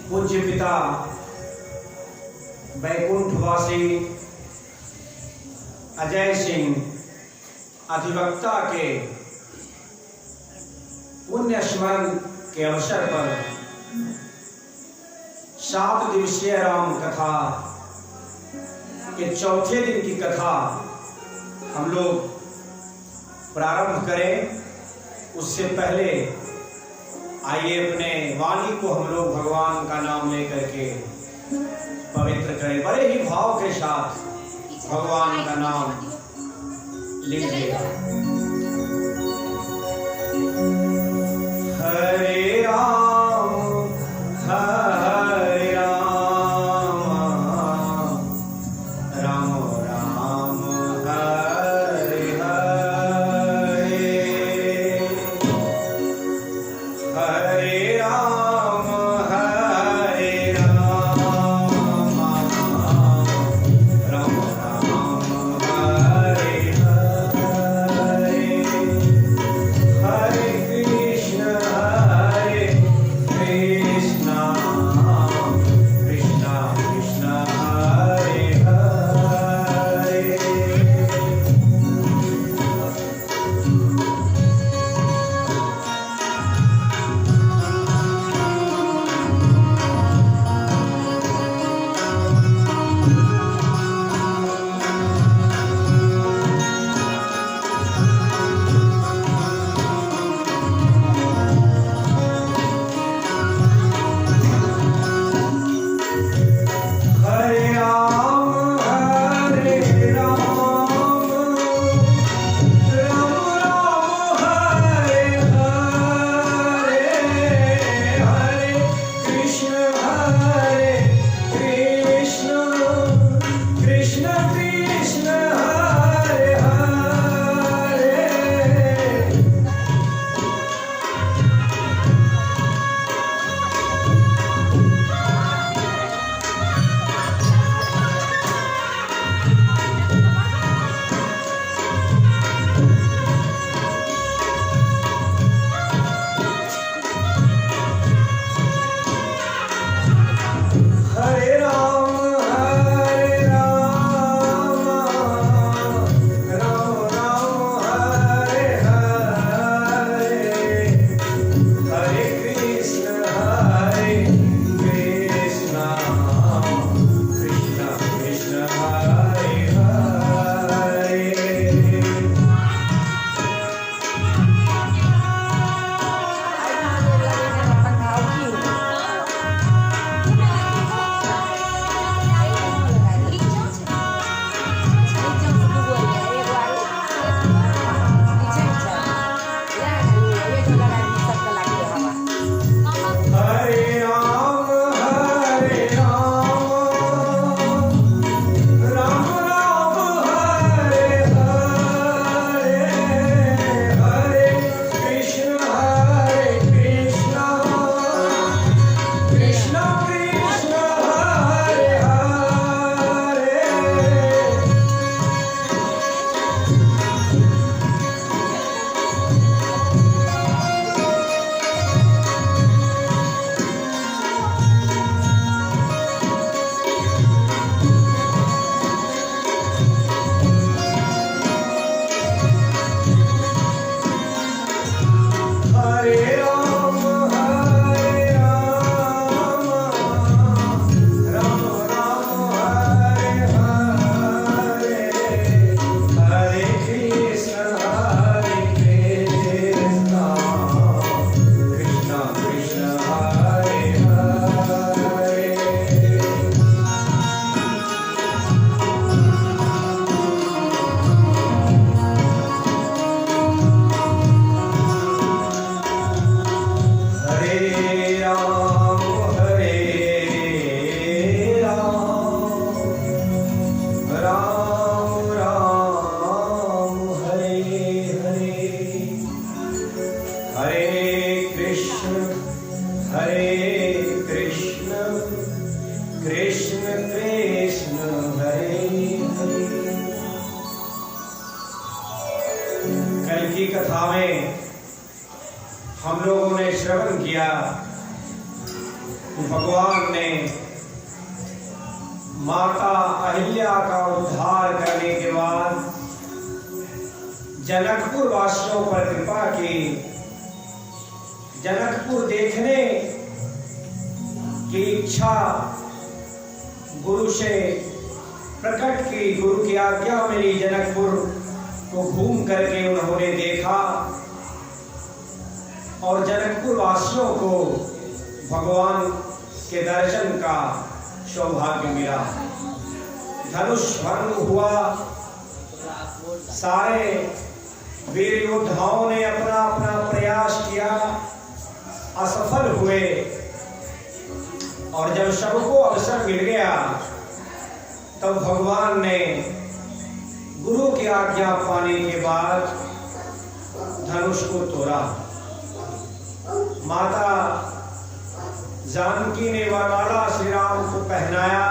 पूज्य पिता बैकुंठवासी अजय सिंह अधिवक्ता के पुण्य स्मरण के अवसर पर 7 दिवसीय राम कथा के चौथे दिन की कथा हम लोग प्रारंभ करें। उससे पहले आइए अपने वाणी को हम लोग भगवान का नाम लेकर के पवित्र करें। बड़े ही भाव के साथ भगवान का नाम लीजिएगा। हरे राम हरे राम, राम राम हरे हरे, हरे राम हरे राम, राम राम हरे हरे, हरे कृष्ण कृष्ण कृष्ण हरे हरे। हरे राम हरे राम, राम राम हरे हरे, हरे कृष्ण कृष्ण कृष्ण हरे हरे। हरे राम हरे राम, राम राम हरे हरे, हरे कृष्ण कृष्ण कृष्ण हरे हरे। हरे राम हरे राम, राम राम हरे हरे, हरे कृष्ण कृष्ण कृष्ण हरे हरे। हरे राम हरे राम, राम राम हरे हरे, हरे कृष्ण कृष्ण कृष्ण हरे हरे। हरे राम राम राम हरे हरे, हरे कृष्ण कृष्ण कृष्ण हरे हरे। कल की कथा में हम लोगों ने श्रवण किया भगवान ने माता अहिल्या का उद्धार करने के बाद जनकपुर वासियों पर कृपा की। जनकपुर देखने की इच्छा गुरु से प्रकट की। गुरु की आज्ञा मिली, जनकपुर को घूम करके उन्होंने देखा और जनकपुर वासियों को भगवान के दर्शन का सौभाग्य मिला। धनुष भंग हुआ, सारे वीर योद्धाओं ने अपना अपना प्रयास किया, असफल हुए। और जब सबको अवसर मिल गया तब भगवान ने गुरु की आज्ञा पाने के बाद धनुष को तोड़ा। माता जानकी ने वरमाला श्री राम को पहनाया।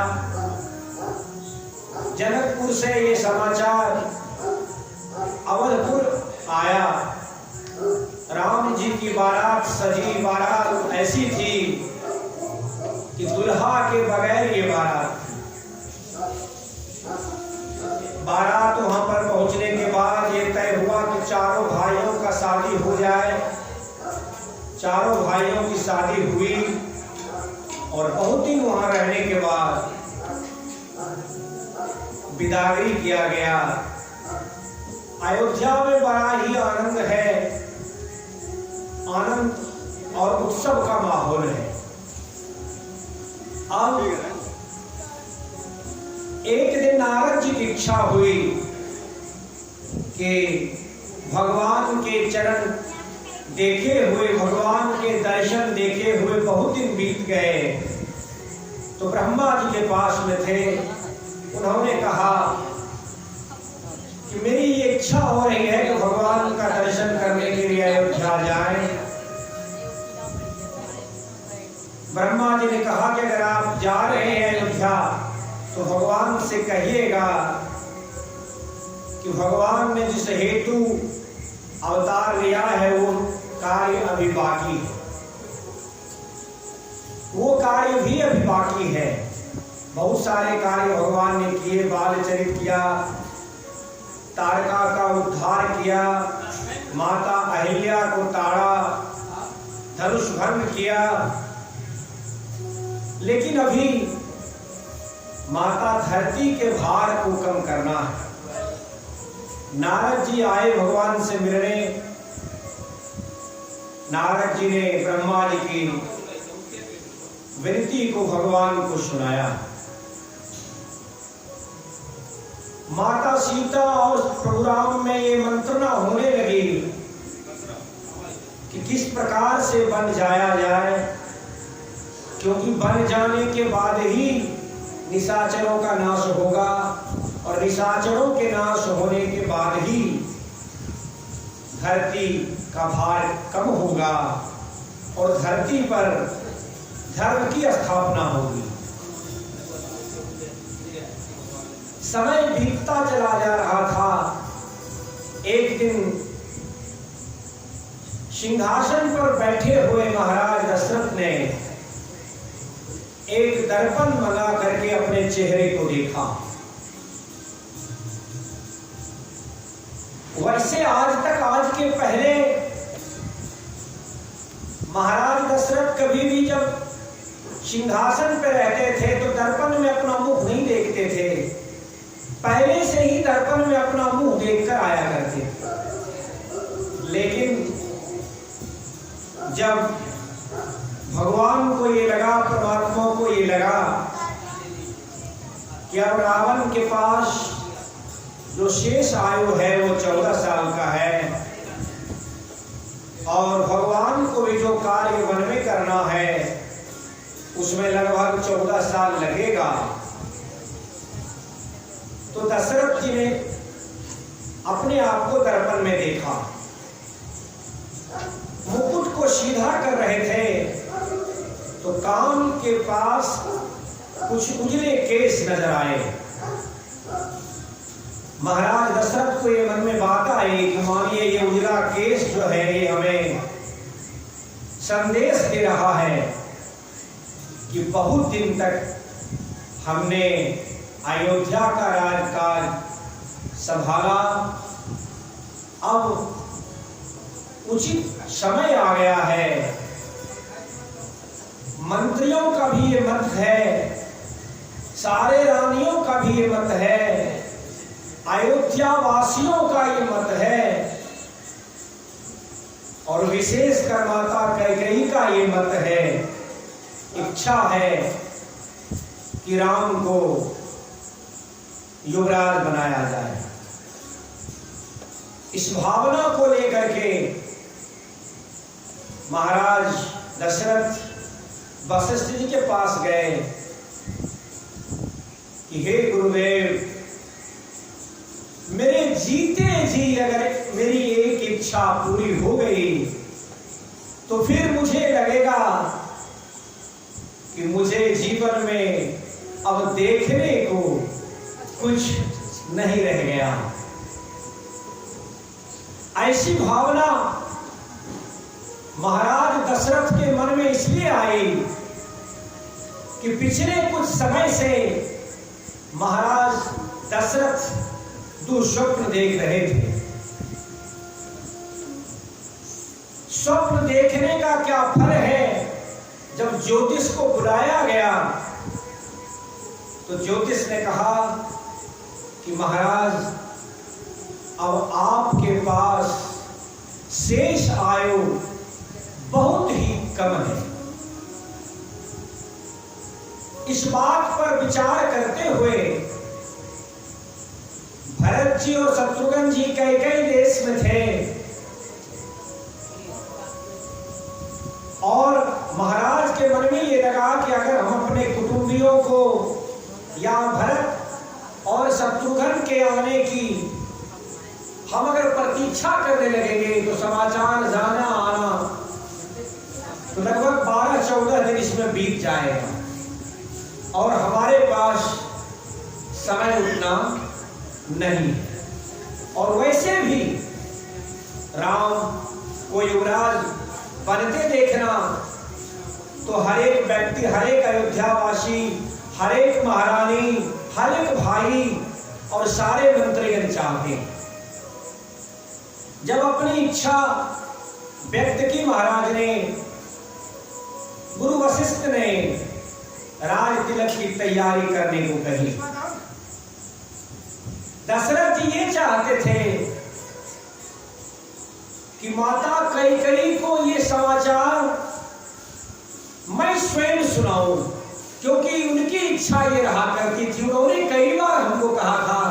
जनकपुर से ये समाचार अवधपुर आया। राम जी की बारात सजी, बारात ऐसी थी कि दुल्हा के बगैर ये बारात। बारात वहां पर पहुंचने के बाद ये तय हुआ कि चारों भाइयों का शादी हो जाए। चारों भाइयों की शादी हुई और बहुत दिन वहां रहने के बाद विदागरी किया गया। अयोध्या में बड़ा ही आनंद है, आनंद और उत्सव का माहौल है। अब एक दिन नारद जी की इच्छा हुई कि भगवान के चरण देखे हुए, भगवान के दर्शन देखे हुए बहुत दिन बीत गए। तो ब्रह्मा जी के पास में थे, उन्होंने कहा कि मेरी ये इच्छा हो रही है कि भगवान का दर्शन करने के लिए अयोध्या जाएं। ब्रह्मा जी ने कहा कि अगर आप जा रहे हैं अयोध्या तो भगवान से कहिएगा कि भगवान ने जिस हेतु अवतार लिया है वो कार्य अभी बाकी है, वो कार्य भी अभी बाकी है। बहुत सारे कार्य भगवान ने किए, बालचरित किया, तारका का उद्धार किया, माता अहिल्या को ताड़ा, धनुष भंग किया, लेकिन अभी माता धरती के भार को कम करना है। नारद जी आए भगवान से मिलने। नारद जी ने ब्रह्मा जी की विनती को भगवान को सुनाया। माता सीता और प्रभु राम में ये मंत्रणा होने लगी कि किस प्रकार से बन जाया जाए, क्योंकि बन जाने के बाद ही निशाचरों का नाश होगा और निशाचरों के नाश होने के बाद ही धरती का भार कम होगा और धरती पर धर्म की स्थापना होगी। समय बीतता चला जा रहा था। एक दिन सिंहासन पर बैठे हुए महाराज दशरथ ने एक दर्पण मंगा करके अपने चेहरे को देखा। वैसे आज तक, आज के पहले महाराज दशरथ कभी भी जब सिंहासन पर रहते थे तो दर्पण में अपना मुख नहीं देखते थे, पहले से ही दर्पण में अपना मुंह देखकर आया करते थे। लेकिन जब भगवान को ये लगा, परमात्मा को ये लगा कि अब रावण के पास जो शेष आयु है वो 14 साल का है और भगवान को भी जो कार्य वन में करना है उसमें लगभग 14 साल लगेगा, तो दशरथ जी ने अपने आप को दर्पण में देखा। मुकुट को सीधा कर रहे थे तो कान के पास कुछ उजले केस नजर आए। महाराज दशरथ को ये मन में बात आई कि मानिए ये उजला केस जो है ये हमें संदेश दे रहा है कि बहुत दिन तक हमने अयोध्या का राजकाज संभाला, अब उचित समय आ गया है। मंत्रियों का भी ये मत है, सारे रानियों का भी ये मत है, अयोध्या वासियों का ये मत है, और विशेषकर माता कैकेयी का ये मत है, इच्छा है कि राम को युवराज बनाया जाए। इस भावना को लेकर के महाराज दशरथ वशिष्ठ जी के पास गए कि हे गुरुदेव, मेरे जीते जी अगर मेरी एक इच्छा पूरी हो गई तो फिर मुझे लगेगा कि मुझे जीवन में अब देखने को कुछ नहीं रह गया। ऐसी भावना महाराज दशरथ के मन में इसलिए आई कि पिछले कुछ समय से महाराज दशरथ दुःस्वप्न देख रहे थे। स्वप्न देखने का क्या फल है? जब ज्योतिष को बुलाया गया तो ज्योतिष ने कहा कि महाराज, अब आपके पास शेष आयु बहुत ही कम है। इस बात पर विचार करते हुए भरत जी और शत्रुघ्न जी कई देश में थे और महाराज के मन में ये लगा कि अगर हम अपने कुटुंबियों को या भरत और शत्रुघ्न के आने की हम अगर प्रतीक्षा करने लगेंगे तो समाचार जाना आना तो लगभग 12-14 दिन इसमें बीत जाएगा और हमारे पास समय उतना नहीं है। और वैसे भी राम को युवराज बनते देखना तो हर एक व्यक्ति, हर एक अयोध्यावासी, हर एक महारानी, हर एक भाई और सारे मंत्रीगण चाहते हैं। जब अपनी इच्छा व्यक्त की महाराज ने, गुरु वशिष्ठ ने राज तिलक की तैयारी करने को कही। दशरथ जी ये चाहते थे कि माता कैकेयी को ये समाचार मैं स्वयं सुनाऊं, क्योंकि उनकी इच्छा ये रहा करती थी। उन्होंने कई बार हमको कहा था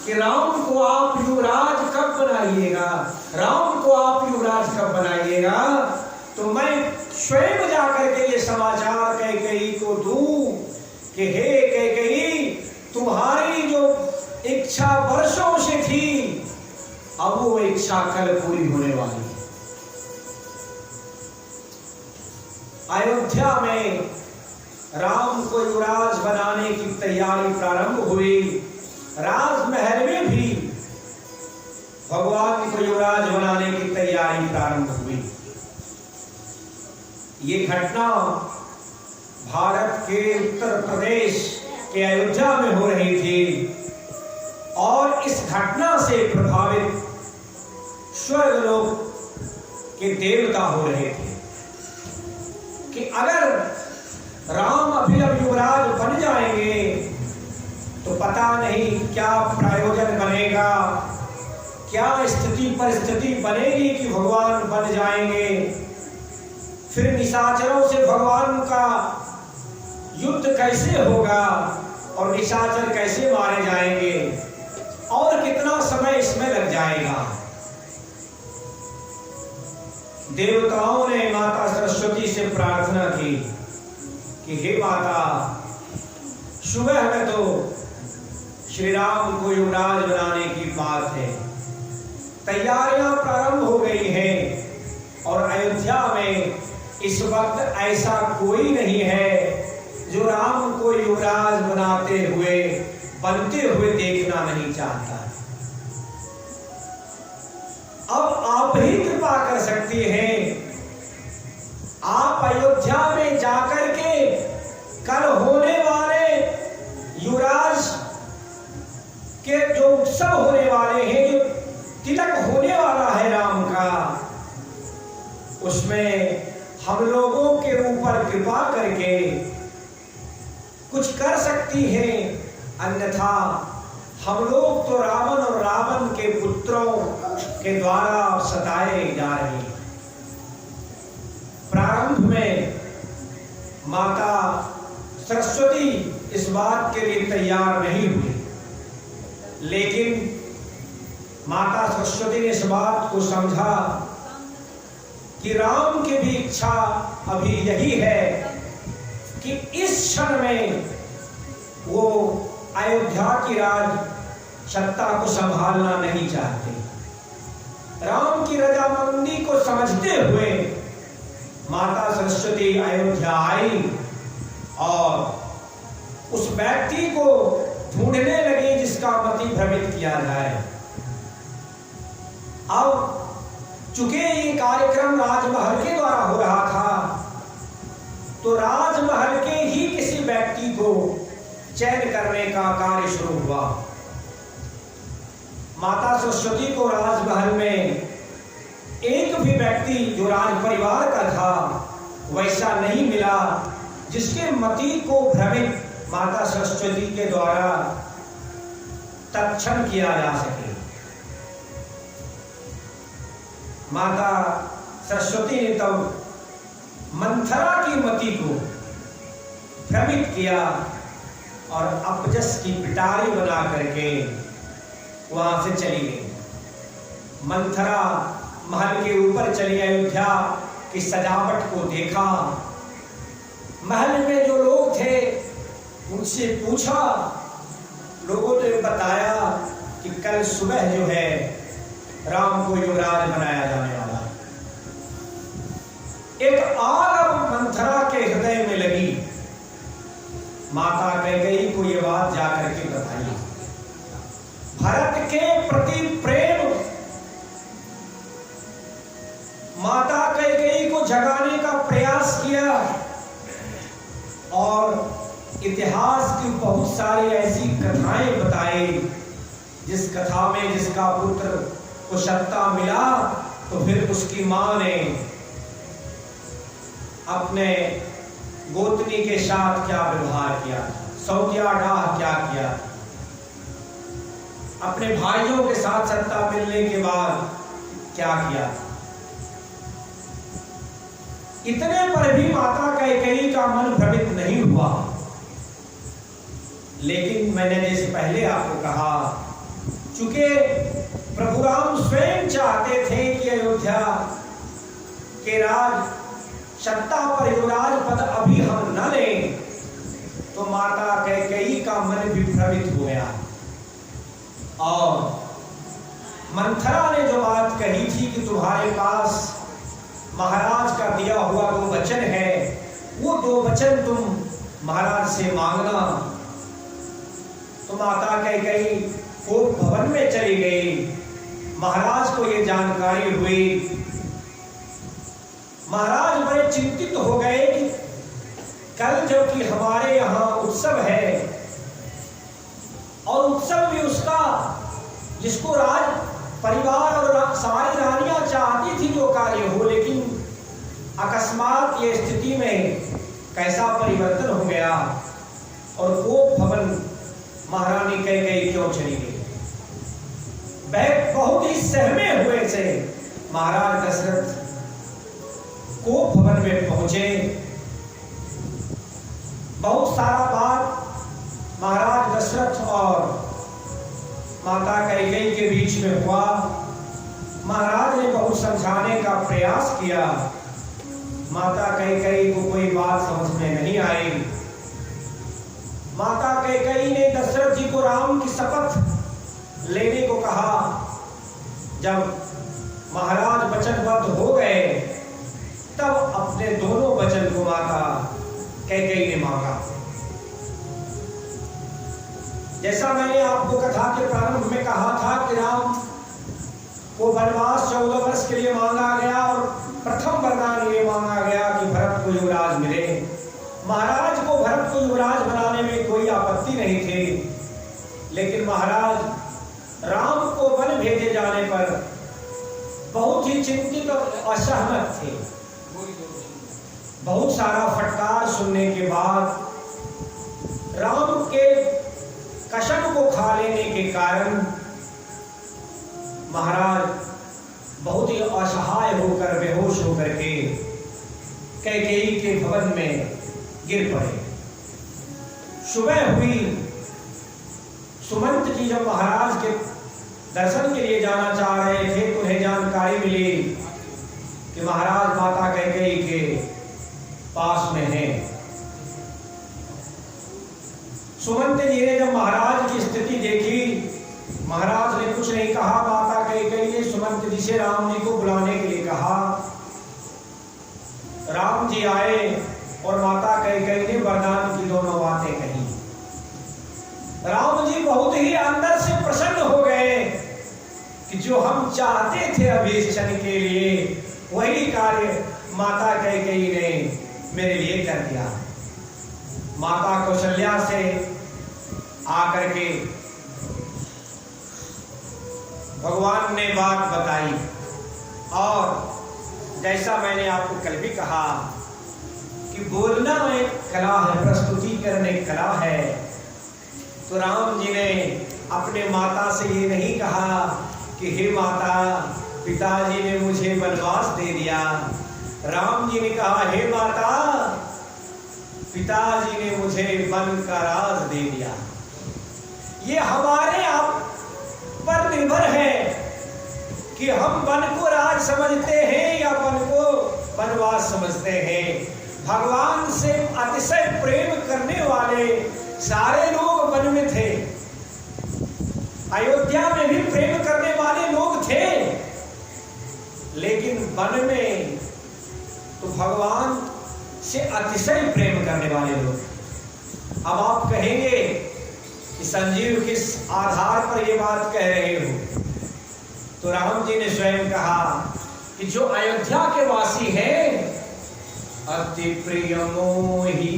कि राम को आप युवराज कब बनाइएगा, राम को आप युवराज कब बनाइएगा, तो मैं स्वयं जाकर के ये समाचार कैकेयी को दूं कि हे कैकेयी, तुम्हारी जो इच्छा वर्षों से थी अब वो इच्छा कल पूरी होने वाली है। अयोध्या में राम को युवराज बनाने की तैयारी प्रारंभ हुई। राजमहल में भी भगवान को युवराज बनाने की तैयारी प्रारंभ हुई। ये घटना भारत के उत्तर प्रदेश के अयोध्या में हो रही थी और इस घटना से प्रभावित स्वर्गलोक के देवता हो रहे थे कि अगर राम अभी अब युवराज बन जाएंगे तो पता नहीं क्या प्रयोजन बनेगा, क्या स्थिति परिस्थिति बनेगी कि भगवान बन जाएंगे, फिर निशाचरों से भगवान का युद्ध कैसे होगा और निशाचर कैसे मारे जाएंगे और कितना समय इसमें लग जाएगा। देवताओं ने माता सरस्वती से प्रार्थना की कि हे माता, सुबह में तो श्री राम को युवराज बनाने की बात है, तैयारियां प्रारंभ हो गई हैं और अयोध्या में इस वक्त ऐसा कोई नहीं है जो राम को युवराज बनते हुए देखना नहीं चाहता। अब आप ही कृपा कर सकती हैं। आप अयोध्या में जाकर के कृपा करके कुछ कर सकती है, अन्यथा हम लोग तो रावण और रावण के पुत्रों के द्वारा सताए जा रहे हैं। प्रारंभ में माता सरस्वती इस बात के लिए तैयार नहीं हुई, लेकिन माता सरस्वती ने इस बात को समझा कि राम की भी इच्छा अभी यही है कि इस क्षण में वो अयोध्या की राज सत्ता को संभालना नहीं चाहते। राम की रजामंदी को समझते हुए माता सरस्वती अयोध्या आई और उस व्यक्ति को ढूंढने लगी जिसका मति भ्रमित किया जाए। अब चूंकि ये कार्यक्रम राजमहल के द्वारा हो रहा था, तो राजमहल के ही किसी व्यक्ति को चयन करने का कार्य शुरू हुआ। माता सरस्वती को राजमहल में एक भी व्यक्ति जो राज परिवार का था वैसा नहीं मिला जिसके मति को भ्रमित माता सरस्वती के द्वारा तत्क्षण किया जा सके। माता सरस्वती ने तब मंथरा की मति को भ्रमित किया और अपजस की पिटारी बना करके वहां से चली गई। मंथरा महल के ऊपर चली, अयोध्या की सजावट को देखा, महल में जो लोग थे उनसे पूछा, लोगों ने बताया कि कल सुबह जो है राम को युवराज बनाया जाने वाला है। एक आग अब मंथरा के हृदय में लगी। माता कैकेयी को यह बात जाकर के बताई। भरत के प्रति प्रेम माता कैकेयी को जगाने का प्रयास किया और इतिहास की बहुत सारी ऐसी कथाएं बताई जिस कथा में जिसका पुत्र को सत्ता मिला तो फिर उसकी मां ने अपने गोतनी के साथ क्या व्यवहार किया, सौतिया डाह क्या किया, अपने भाइयों के साथ सत्ता मिलने के बाद क्या किया। इतने पर भी माता कैकेयी का मन भ्रमित नहीं हुआ। लेकिन मैंने जैसे पहले आपको कहा, चूंकि प्रभु राम स्वयं चाहते थे कि अयोध्या के राज सत्ता पर युवराज पद अभी हम न लें, तो माता कैकेयी का मन भी भ्रमित हो गया। और मंथरा ने जो बात कही थी कि तुम्हारे पास महाराज का दिया हुआ 2 वचन है, वो 2 वचन तुम महाराज से मांगना। तो माता कैकेयी वो भवन में चली गई। महाराज को ये जानकारी हुई। महाराज बड़े चिंतित हो गए कि कल जबकि हमारे यहाँ उत्सव है और उत्सव भी उसका जिसको राज परिवार और सारी रानियां चाहती थी जो कार्य हो, लेकिन अकस्मात ये स्थिति में कैसा परिवर्तन हो गया और वो भवन महारानी कैकेयी क्यों चली गई। वह बहुत ही सहमे हुए से महाराज दशरथ को भवन में पहुंचे। बहुत सारा बात महाराज दशरथ और माता कैकेयी के बीच में हुआ। महाराज ने बहुत समझाने का प्रयास किया, माता कैकेयी को कोई बात समझ में नहीं आई। माता कैकेयी ने दशरथ जी को राम की शपथ लेने को कहा। जब महाराज वचनबद्ध हो गए तब अपने दोनों वचन को माता कैकेयी ने मांगा। जैसा मैंने आपको कथा के प्रारंभ में कहा था कि राम को वनवास 14 वर्ष के लिए मांगा गया और प्रथम वरदान ये मांगा गया कि भरत को युवराज मिले। महाराज को भरत को युवराज बनाने में कोई आपत्ति नहीं थी, लेकिन महाराज राम को वन भेजे जाने पर बहुत ही चिंतित और असहमत थे। बहुत सारा फटकार सुनने के बाद राम के कसम को खा लेने के कारण महाराज बहुत ही असहाय होकर, बेहोश होकर के कैकेयी के भवन में गिर पड़े। सुबह हुई, सुमंत जी जब महाराज के दर्शन के लिए जाना चाह रहे थे तो उन्हें जानकारी मिली कि महाराज माता कैकेयी के पास में हैं। सुमंत जी ने जब महाराज की स्थिति देखी, महाराज ने कुछ नहीं कहा। माता कैकेयी ने सुमंत जी से राम जी को बुलाने के लिए कहा। राम जी आए और माता कैकेयी ने वरदान की दोनों बातें कही। राम जी बहुत ही अंदर से प्रसन्न हो गए कि जो हम चाहते थे अभी इस क्षण के लिए, वही कार्य माता कैकेयी ने मेरे लिए कर दिया। माता कौशल्या से आकर के भगवान ने बात बताई, और जैसा मैंने आपको कल भी कहा कि बोलना एक कला है, प्रस्तुति करने एक कला है। तो राम जी ने अपने माता से ये नहीं कहा कि हे माता, पिताजी ने मुझे वनवास दे दिया। राम जी ने कहा, हे माता, पिताजी ने मुझे वन का राज दे दिया। ये हमारे आप पर निर्भर है कि हम वन को राज समझते हैं या वन को वनवास समझते हैं। भगवान से अतिशय प्रेम करने वाले सारे लोग वन में थे। अयोध्या में भी प्रेम करने वाले लोग थे, लेकिन वन में तो भगवान से अतिशय प्रेम करने वाले लोग। अब आप कहेंगे कि संजीव किस आधार पर ये बात कह रहे हो? तो राम जी ने स्वयं कहा कि जो अयोध्या के वासी हैं, अति प्रिय मोहि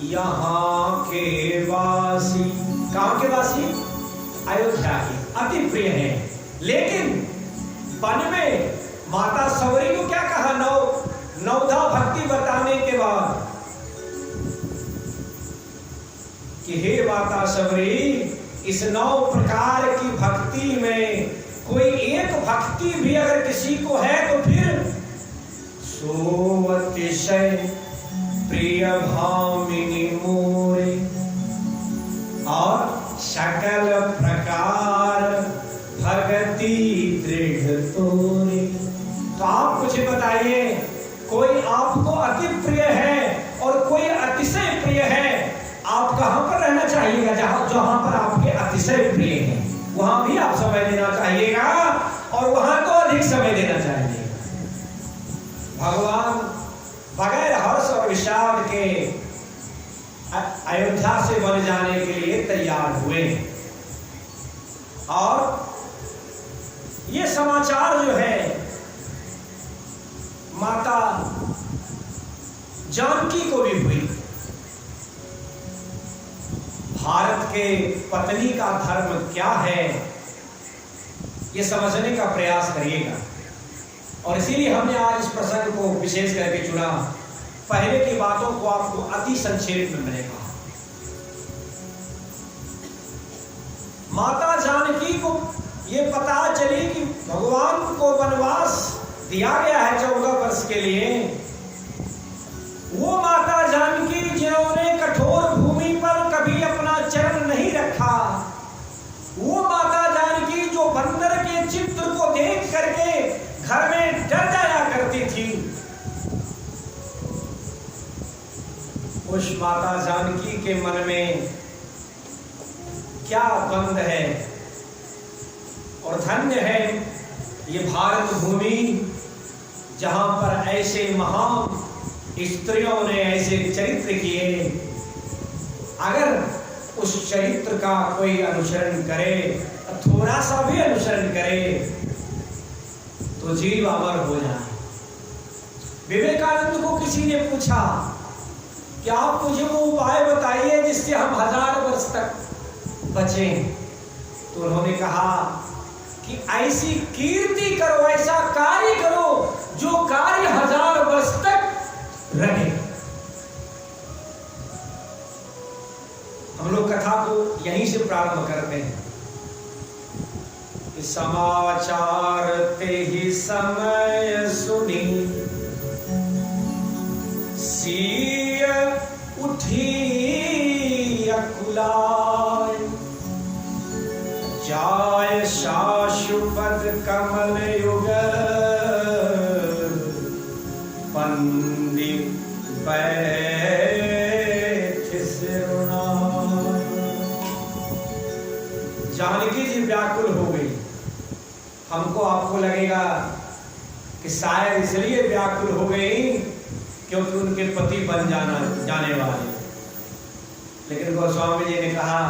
यहाँ के वासी। कहाँ के वासी? अयोध्या के अति प्रिय हैं। लेकिन वन में माता सवरी को क्या कहा? नवधा भक्ति बताने के बाद कि हे माता सवरी, इस 9 प्रकार की भक्ति में कोई एक भक्ति भी अगर किसी को है तो फिर सो अतिशय प्रिय भामिनी मोरे और सकल प्रकार भक्ति दृढ़ तोरे। तो आप मुझे बताइए, कोई आपको अति प्रिय है और कोई अतिशय प्रिय है, आप कहां पर रहना चाहिएगा? जहां पर आपके अतिशय प्रिय हैं वहां भी आप समय देना चाहिएगा और वहां को अधिक समय देना चाहिए। भगवान बगैर हर्ष और विषाद के अयोध्या से वन जाने के लिए तैयार हुए। और ये समाचार जो है माता जानकी को भी हुई। भारत के पत्नी का धर्म क्या है, ये समझने का प्रयास करिएगा। और इसीलिए हमने आज इस प्रसंग को विशेष करके चुना। पहले की बातों को आपको अति संक्षेप में मैंने कहा। माता जानकी को ये पता चली कि भगवान को वनवास दिया गया है 14 वर्ष के लिए। वो माता जानकी जिन्होंने कठोर भूमि पर कभी अपना चरण नहीं रखा, वो माता जानकी जो बंदर के चित्र को देख करके घर में डर जाया करती थी, उस माता जानकी के मन में क्या बंद है। और धन्य है ये भारत भूमि जहां पर ऐसे महान स्त्रियों ने ऐसे चरित्र किए। अगर उस चरित्र का कोई अनुसरण करे, थोड़ा सा भी अनुसरण करे, तो जीव अमर हो जाए। विवेकानंद को किसी ने पूछा कि आप मुझे वो उपाय बताइए जिससे हम 1000 वर्ष तक बचें। तो उन्होंने कहा कि ऐसी कीर्ति करो, ऐसा कार्य करो जो कार्य 1000 वर्ष तक रहे। हम लोग कथा को यहीं से प्रारंभ करते हैं। समाचार ते ही समय सुनी, सिय उठी अकुलाय, जाय शाशुपद कमल युगल, पंडित बैठ सिरुनाय। जानकी जी व्याकुल हो गई। हमको आपको लगेगा कि शायद इसलिए व्याकुल हो गई क्योंकि उनके पति बन जाने वाले। लेकिन गोस्वामी जी ने कहा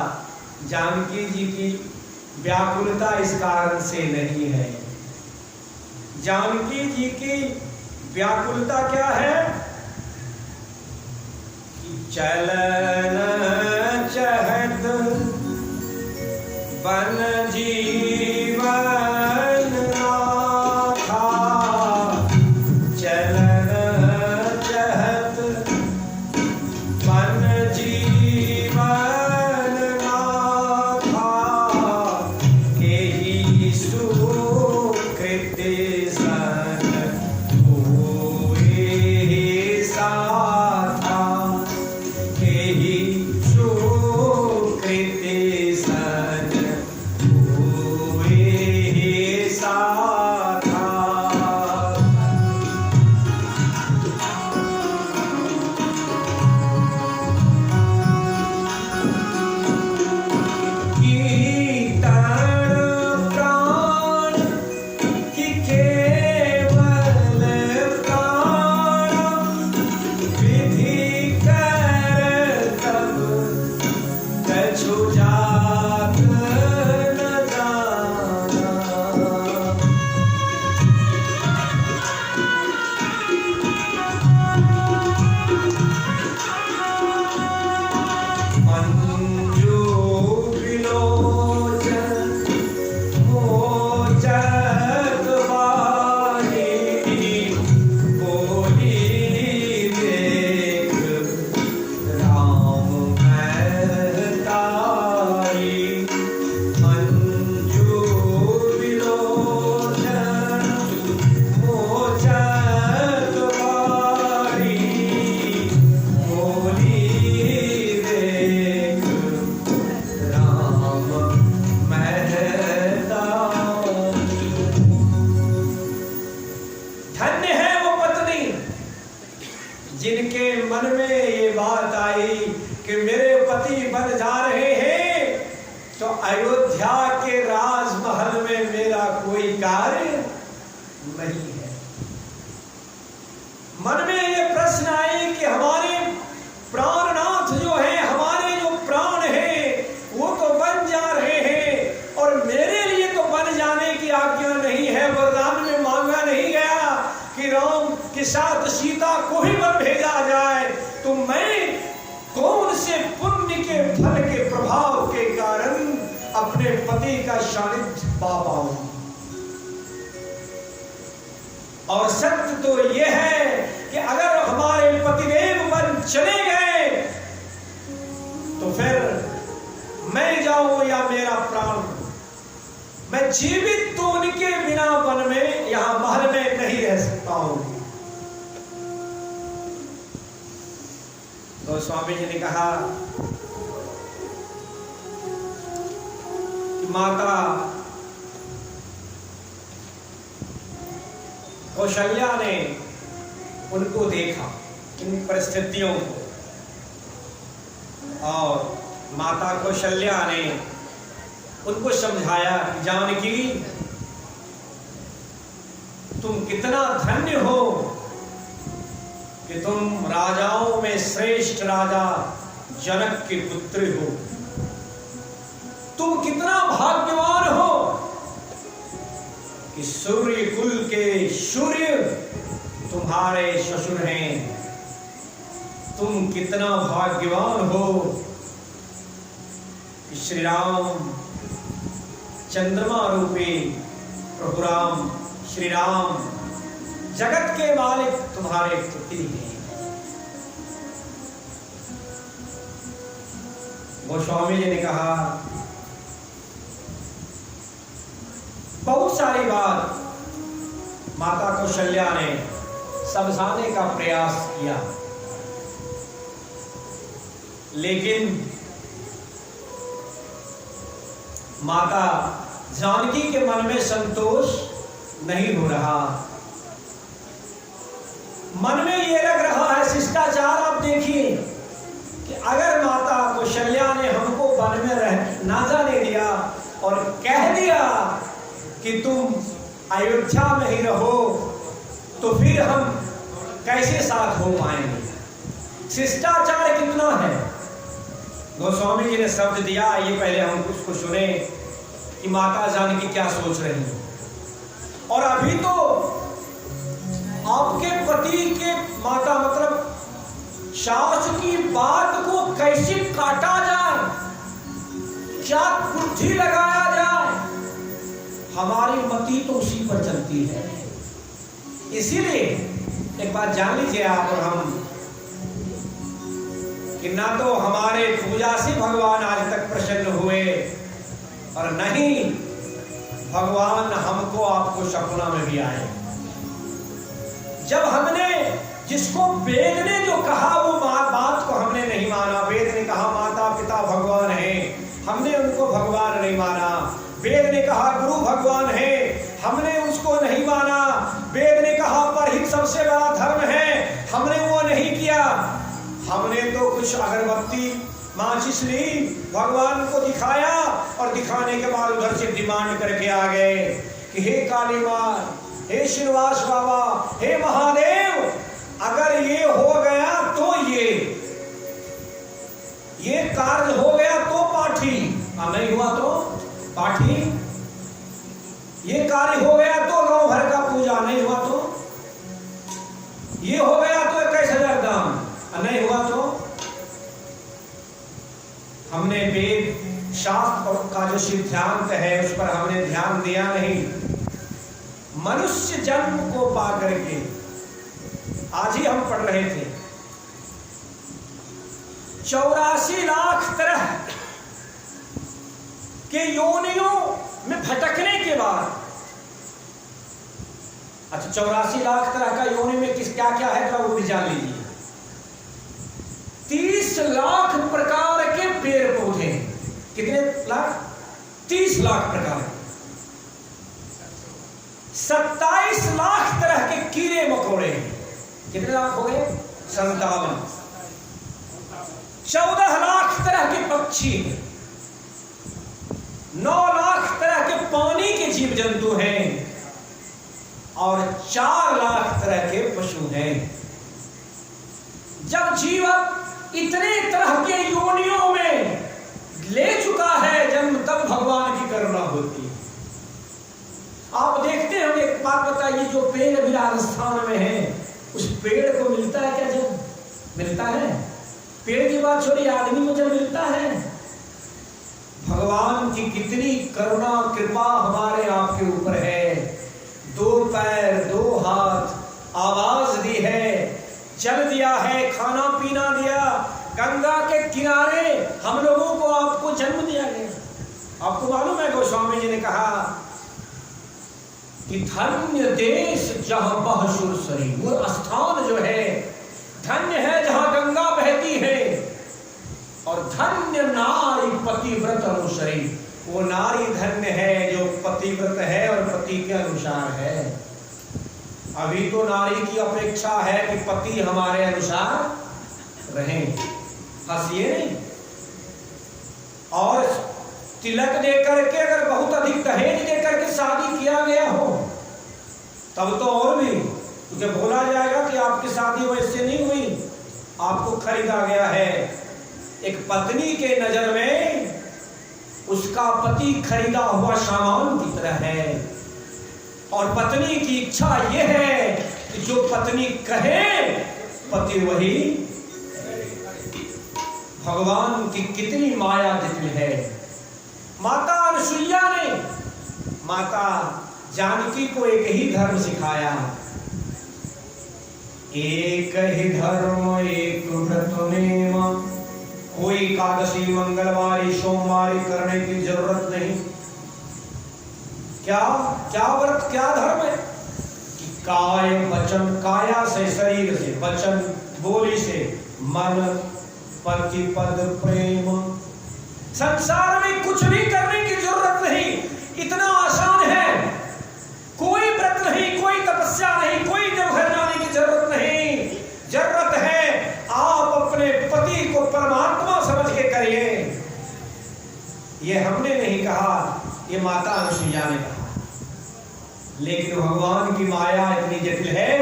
जानकी जी की व्याकुलता इस कारण से नहीं है। जानकी जी की व्याकुलता क्या है कि चलन चहत बन जीवन नाथा, चलन चहत बन जीवन नाथा, के ही सुकृत सन हुए साथा, के ही सुकृत सन जिनके मन में ये बात आई कि मेरे पति बन जा रहे हैं तो अयोध्या के राजमहल में मेरा कोई कार्य नहीं है। मन में ये प्रश्न आए कि हमारे प्राणनाथ जो है, हमारे जो प्राण हैं वो तो बन जा रहे हैं और मेरे लिए तो बन जाने की आज्ञा नहीं है। वरदान में मांगा नहीं गया कि राम के साथ सीता को ही वन भेजा जाए, तो मैं कौन से पुण्य के फल के प्रभाव के कारण अपने पति का सानिध्य पा पाऊं। और सत्य तो यह है कि अगर हमारे पतिदेव वन चले गए तो फिर मैं जाऊं या मेरा प्राण, मैं जीवित तो उनके बिना वन में यहां महल में नहीं रह सकता हूं। तो स्वामी जी ने कहा कि माता कौशल्या ने उनको देखा, इन परिस्थितियों को, और माता कौशल्या ने उनको समझाया कि जानकी तुम कितना धन्य हो कि तुम राजाओं में श्रेष्ठ राजा जनक के पुत्र हो। तुम कितना भाग्यवान हो कि सूर्य कुल के सूर्य तुम्हारे ससुर हैं। तुम कितना भाग्यवान हो कि श्री राम चंद्रमा रूपी प्रभु राम श्री राम जगत के मालिक तुम्हारे पति हैं। गोस्वामी जी ने कहा, बहुत सारी बात माता कौशल्या ने समझाने का प्रयास किया, लेकिन माता जानकी के मन में संतोष नहीं हो रहा। मन में ये लग रहा है शिष्टाचार। आप देखिए कि अगर माता कौशल्या ने हमको वन में रह ना जाने दिया और कह दिया कि तुम अयोध्या में ही रहो, तो फिर हम कैसे साथ हो पाएंगे। शिष्टाचार कितना है। गोस्वामी जी ने शब्द दिया, ये पहले हम उसको सुने कि माता जानकी क्या सोच रही है। और अभी तो आपके पति के माता मतलब सास की बात को कैसे काटा जाए, क्या बुद्धि लगाया जाए, हमारी मति तो उसी पर चलती है। इसीलिए एक बात जान लीजिए आप और हम कि ना तो हमारे पूजा से भगवान आज तक प्रसन्न हुए, और नहीं भगवान हमको आपको सपना में भी आए। जब हमने जिसको वेद ने जो कहा वो बात को हमने नहीं माना। वेद ने कहा माता पिता भगवान है, हमने उनको भगवान नहीं माना। वेद ने कहा गुरु भगवान है, हमने उसको नहीं माना। वेद ने कहा परहित सबसे बड़ा धर्म है, हमने वो नहीं किया। हमने तो कुछ अगरबत्ती माचिस ली, भगवान को दिखाया और दिखाने के बाद उधर से डिमांड करके आ गए कि हे काली मां, हे श्रीनिवास बाबा, हे महादेव, अगर ये हो गया तो ये कार्य हो गया तो पाठी, नहीं हुआ तो पाठी, ये कार्य हो गया तो गांव भर का पूजा, नहीं हुआ तो ये हो गया तो 21,000 दाम, नहीं हुआ तो। हमने वेद शास्त्र का जो सिद्धांत है उस पर हमने ध्यान दिया नहीं। मनुष्य जन्म को पा करके आज ही हम पढ़ रहे थे 84 लाख तरह के योनियों में भटकने के बाद, अच्छा 84 लाख तरह का योनि में किस क्या क्या है तो वो भी जान लीजिए। 30 लाख प्रकार के पेड़ पौधे, कितने लाख? 30 लाख प्रकार। 27 लाख तरह के कीड़े मकोड़े, कितने लाख हो गए? 57। 14 लाख तरह के पक्षी, 9 लाख तरह के पानी के जीव जंतु हैं और 4 लाख तरह के पशु हैं। जब जीव इतने तरह के योनियों में ले चुका है जन्म, तब भगवान की करुणा होती है। आप देखते हैं, एक बात बताइए, जो पेड़ भी राजस्थान में है उस पेड़ को मिलता है क्या? जब मिलता है, पेड़ की बात छोड़ी, आदमी को जब मिलता है। भगवान की कितनी करुणा कृपा हमारे आपके ऊपर है। 2 पैर 2 हाथ, आवाज दी है, जल दिया है, खाना पीना दिया, गंगा के किनारे हम लोगों को आपको जन्म दिया गया। आपको मालूम है गोस्वामी जी ने कहा कि धन्य देश जहां बह सुरसरी, वो स्थान जो है धन्य है जहां गंगा बहती है, और धन्य नारी पतिव्रत अनुसरी, वो नारी धन्य है जो पतिव्रत है और पति के अनुसार है। अभी तो नारी की अपेक्षा है कि पति हमारे अनुसार रहे, हंसिए नहीं। और तिलक देकर के अगर बहुत अधिक दहेज देकर के शादी किया गया हो तब तो और भी, क्योंकि बोला जाएगा कि आपकी शादी वैसे नहीं हुई, आपको खरीदा गया है। एक पत्नी के नजर में उसका पति खरीदा हुआ सामान की तरह है, और पत्नी की इच्छा यह है कि जो पत्नी कहे पति वही। भगवान की कितनी माया दिव्य है। माता अनुसुईया ने माता जानकी को एक ही धर्म सिखाया, एक ही धर्म एक व्रत नेम, कोई एकादशी मंगलवारी सोमवारी करने की जरूरत नहीं। क्या क्या व्रत क्या धर्म है कि काय वचन, काया से शरीर से, वचन बोली से, मन पति पद प्रेम। संसार में कुछ भी करने की जरूरत नहीं, इतना आसान है। कोई व्रत नहीं, कोई तपस्या नहीं, कोई देवघर जाने की जरूरत नहीं। जरूरत है आप अपने पति को परमात्मा समझ के करिए। ये हमने नहीं कहा, ये माता अनुसुईया ने कहा। लेकिन भगवान की माया इतनी जटिल है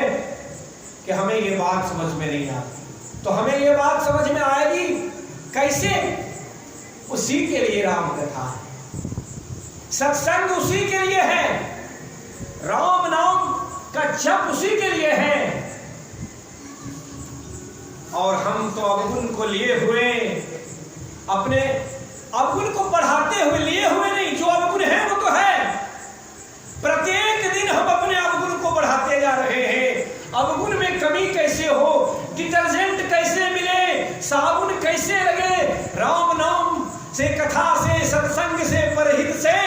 कि हमें ये बात समझ में नहीं आती। तो हमें ये बात समझ में आएगी कैसे? उसी के लिए राम कथा है, सत्संग उसी के लिए है, राम नाम का जप उसी के लिए है। और हम तो अवगुण को लिए हुए, अपने अवगुण को बढ़ाते हुए लिए हुए नहीं। जो अवगुण है वो तो है, प्रत्येक दिन हम अपने अवगुण को बढ़ाते जा रहे हैं। अवगुण में कमी कैसे हो, डिटर्जेंट कैसे मिले, साबुन कैसे लगे, राम नाम से, कथा से, सत्संग से, परहित से,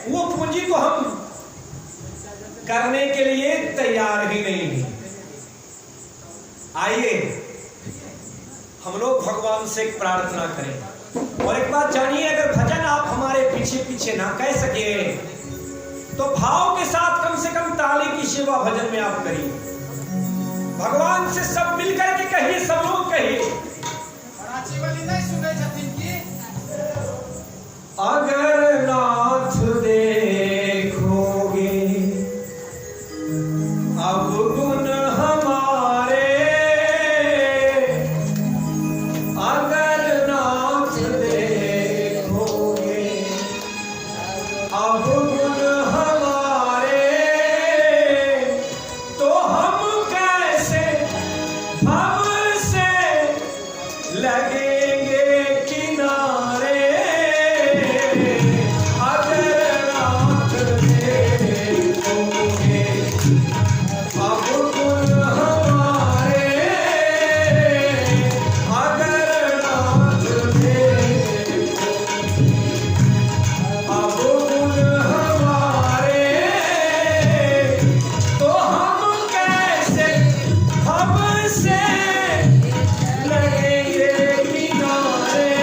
वो पूंजी को हम करने के लिए तैयार ही नहीं है। आइए हम लोग भगवान से प्रार्थना करें। और एक बात जानिए, अगर भजन आप हमारे पीछे पीछे ना कह सके तो भाव के साथ कम से कम ताली की सेवा भजन में आप करिए। भगवान से सब मिलकर के कहिए, सब लोग कहिए। अगर नाथ देखोगे अवगुण हमारे, अगर नाथ देखोगे अवगुण हमारे, तो हम कैसे भव से लगेंगे किनारे। लगेंगे किनारे।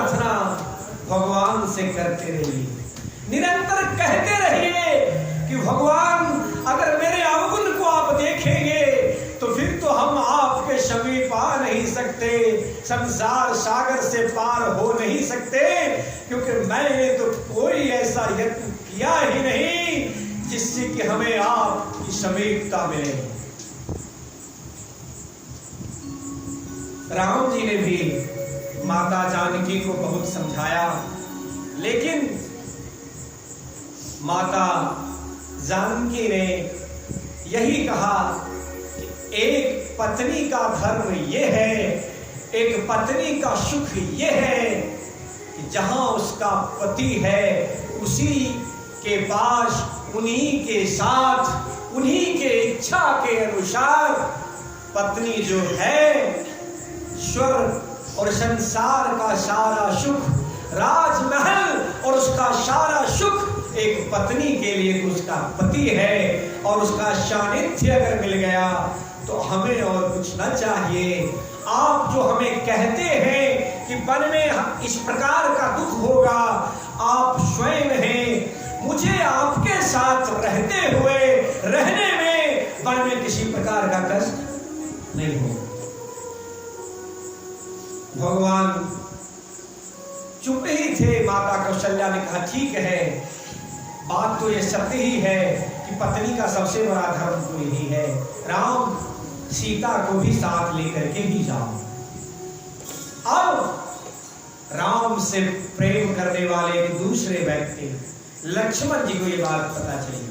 प्रार्थना भगवान से करते रहिए, निरंतर कहते रहिए कि भगवान अगर मेरे अवगुण को आप देखेंगे तो फिर तो हम आपके समीप आ नहीं सकते, संसार सागर से पार हो नहीं सकते, क्योंकि मैंने तो कोई ऐसा यत्न किया ही नहीं जिससे कि हमें आपकी समीपता मिले। राम जी ने भी माता जानकी को बहुत समझाया, लेकिन माता जानकी ने यही कहा कि एक पत्नी का धर्म ये है, एक पत्नी का सुख ये है कि जहां उसका पति है उसी के पास, उन्हीं के साथ, उन्हीं के इच्छा के अनुसार पत्नी जो है स्वर्ग और संसार का सारा सुख, राजमहल और उसका सारा सुख एक पत्नी के लिए तो उसका पति है, और उसका सानिध्य अगर मिल गया तो हमें और कुछ न चाहिए। आप जो हमें कहते हैं कि वन में इस प्रकार का दुख होगा, आप स्वयं हैं, मुझे आपके साथ रहते हुए रहने में वन में किसी प्रकार का कष्ट नहीं हो। भगवान चुप ही थे। माता कौशल्या ने कहा ठीक है, बात तो ये सत्य ही है कि पत्नी का सबसे बड़ा धर्म तो यही है, राम सीता को भी साथ लेकर के ही जाओ। अब राम से प्रेम करने वाले दूसरे व्यक्ति लक्ष्मण जी को ये बात पता चली।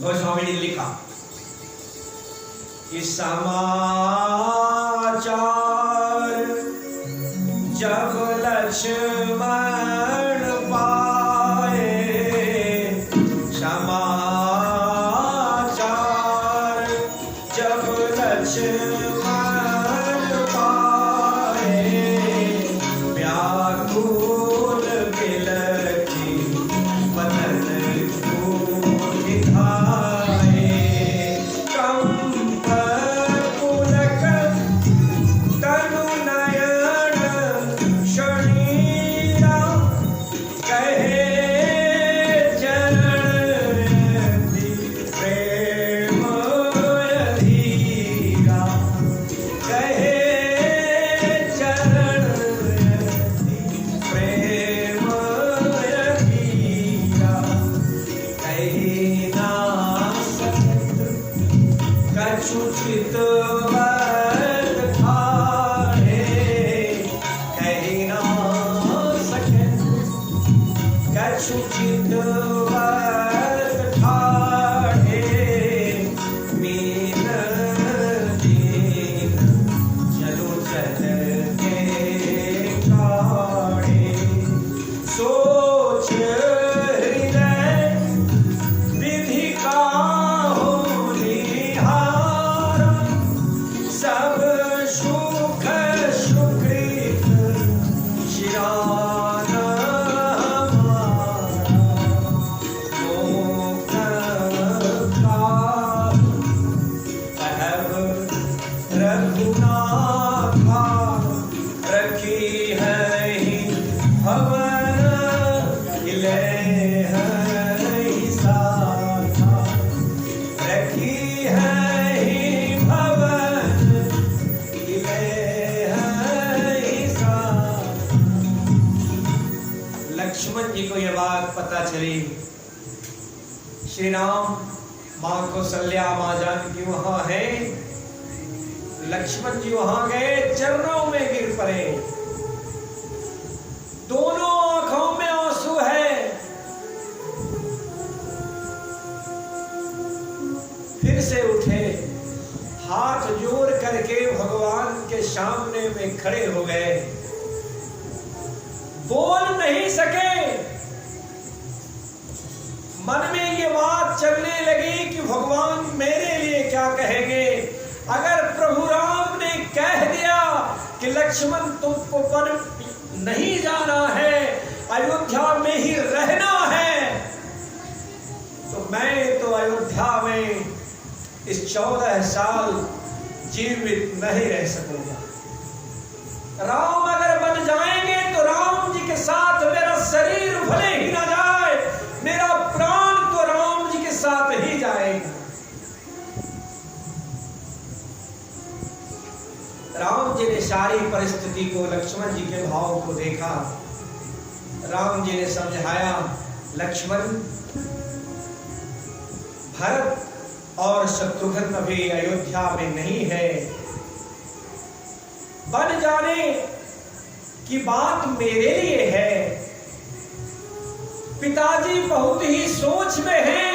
गोस्वामी ने लिखा कि समाचार जब लक्ष्मण पाए, समाचार जब लक्ष्मण पाए, व्याकुल बिलखी बदन को दिखाए, कंप पुलक तनु नयन शरीरा, कहे चरण प्रेम अधीरा, कहे चरण प्रेम अधीरा, कहे ना सकत कछुचित वद ठाढ़े, कहे ना सकत कछुचित वद ठाढ़े, मीन दीन चलो चल के काढ़े, सोच हृदय विधि का हो निहारा, सब सुख सुकृत शिराना हमारा, मोक्ष कहब रघुनाथा, रखी है भवन इले है साथा, रखी है भवन इले है साथा। लक्ष्मण जी को यह बात पता चली। श्री राम, मां कौशल्या, मां जानकी वहां है, लक्ष्मण जी वहां गए, चरणों में गिर पड़े, दोनों आंखों में आंसू है। फिर से उठे, हाथ जोड़ करके भगवान के सामने में खड़े हो गए, बोल नहीं सके। मन में ये बात चलने लगी कि भगवान मेरे लिए क्या कहेंगे। अगर प्रभु राम ने कह दिया कि लक्ष्मण तुमको वन नहीं जाना है, अयोध्या में ही रहना है, तो मैं तो अयोध्या में इस 14 साल जीवित नहीं रह सकूंगा। राम अगर बन सारी परिस्थिति को, लक्ष्मण जी के भाव को देखा। राम जी ने समझाया, लक्ष्मण, भरत और शत्रुघ्न भी अयोध्या में नहीं है। बन जाने की बात मेरे लिए है। पिताजी बहुत ही सोच में हैं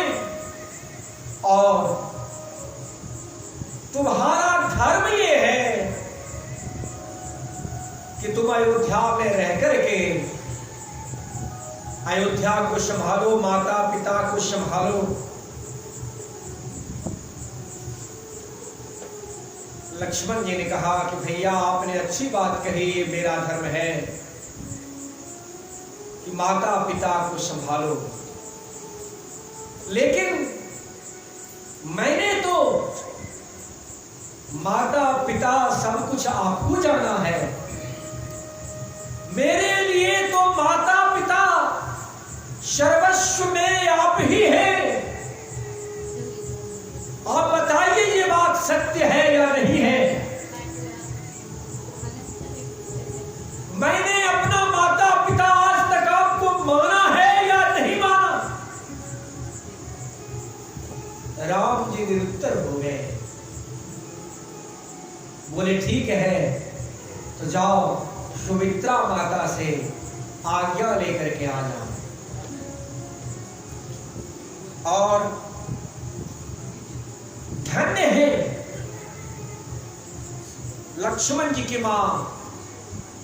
और तुम्हारा धर्म ये है कि तुम अयोध्या में रह करके अयोध्या को संभालो, माता पिता को संभालो। लक्ष्मण जी ने कहा कि भैया आपने अच्छी बात कही, ये मेरा धर्म है कि माता पिता को संभालो, लेकिन मैंने तो माता पिता सब कुछ आपको जाना है। मेरे लिए तो माता पिता सर्वस्व में आप ही हैं। आप बताइए ये बात सत्य है या नहीं है? मैंने अपना माता पिता आज तक आपको माना है या नहीं माना? राम जी निरुत्तर हो गए। बोले ठीक है, तो जाओ सुमित्रा माता से आज्ञा लेकर के आ जाओ। और धन्य है लक्ष्मण जी की मां,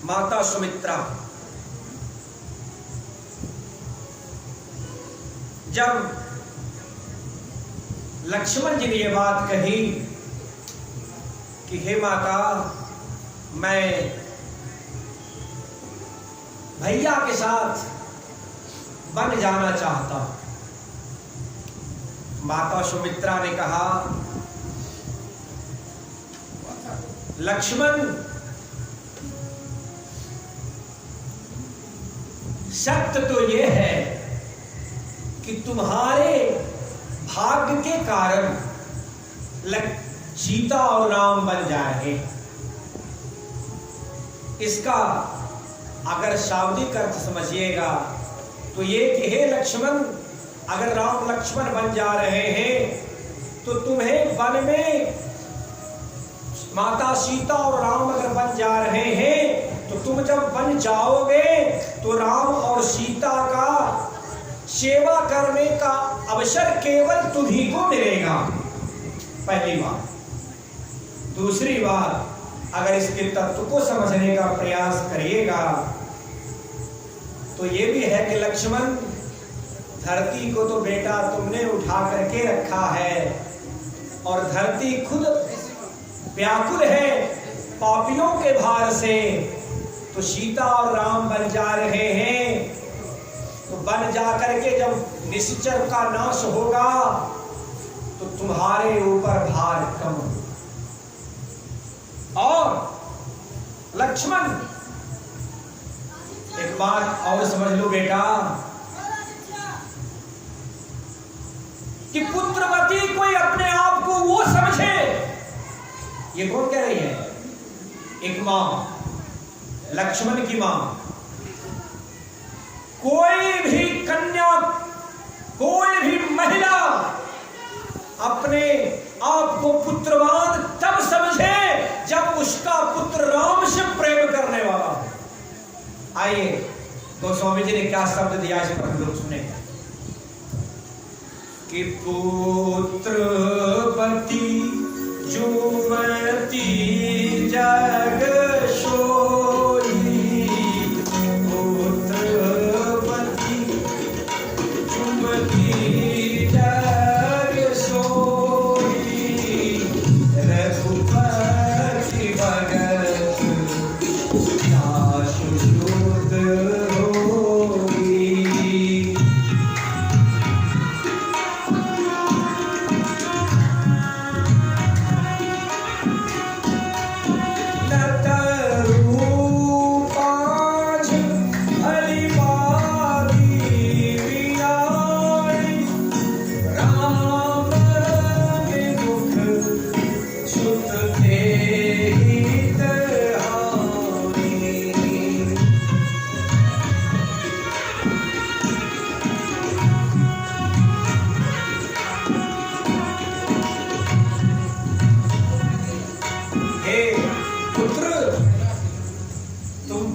माता सुमित्रा। जब लक्ष्मण जी ने यह बात कही कि हे माता, मैं भैया के साथ बन जाना चाहता हूं। माता सुमित्रा ने कहा, लक्ष्मण, सत्य तो यह है कि तुम्हारे भाग्य के कारण सीता और राम बन जाएंगे। इसका अगर शाब्दिक अर्थ समझिएगा तो ये कि हे लक्ष्मण, अगर राम लक्ष्मण बन जा रहे हैं तो तुम्हें वन में माता सीता और राम अगर बन जा रहे हैं तो तुम जब बन जाओगे तो राम और सीता का सेवा करने का अवसर केवल तुम्ही को मिलेगा। पहली बात। दूसरी बात, अगर इसके तत्व को समझने का प्रयास करिएगा तो ये भी है कि लक्ष्मण, धरती को तो बेटा तुमने उठा करके रखा है और धरती खुद व्याकुल है पापियों के भार से। तो सीता और राम बन जा रहे हैं तो बन जा करके जब निश्चर का नाश होगा तो तुम्हारे ऊपर भार कम। और लक्ष्मण, एक बात और समझ लो बेटा कि पुत्रवती कोई अपने आप को वो समझे। ये कौन कह रही है? एक मां, लक्ष्मण की मां। कोई भी कन्या, कोई भी महिला अपने आप को पुत्रवान तब समझे जब उसका पुत्र राम से प्रेम करने वाला हो। आइए गोस्वामी जी ने क्या शब्द दिया, इस पर हम लोग सुने कि पुत्रवती जुवती जग सोई, पुत्रवती जुवती जग सोई, रघुपति भगत दासु सुत होई। लता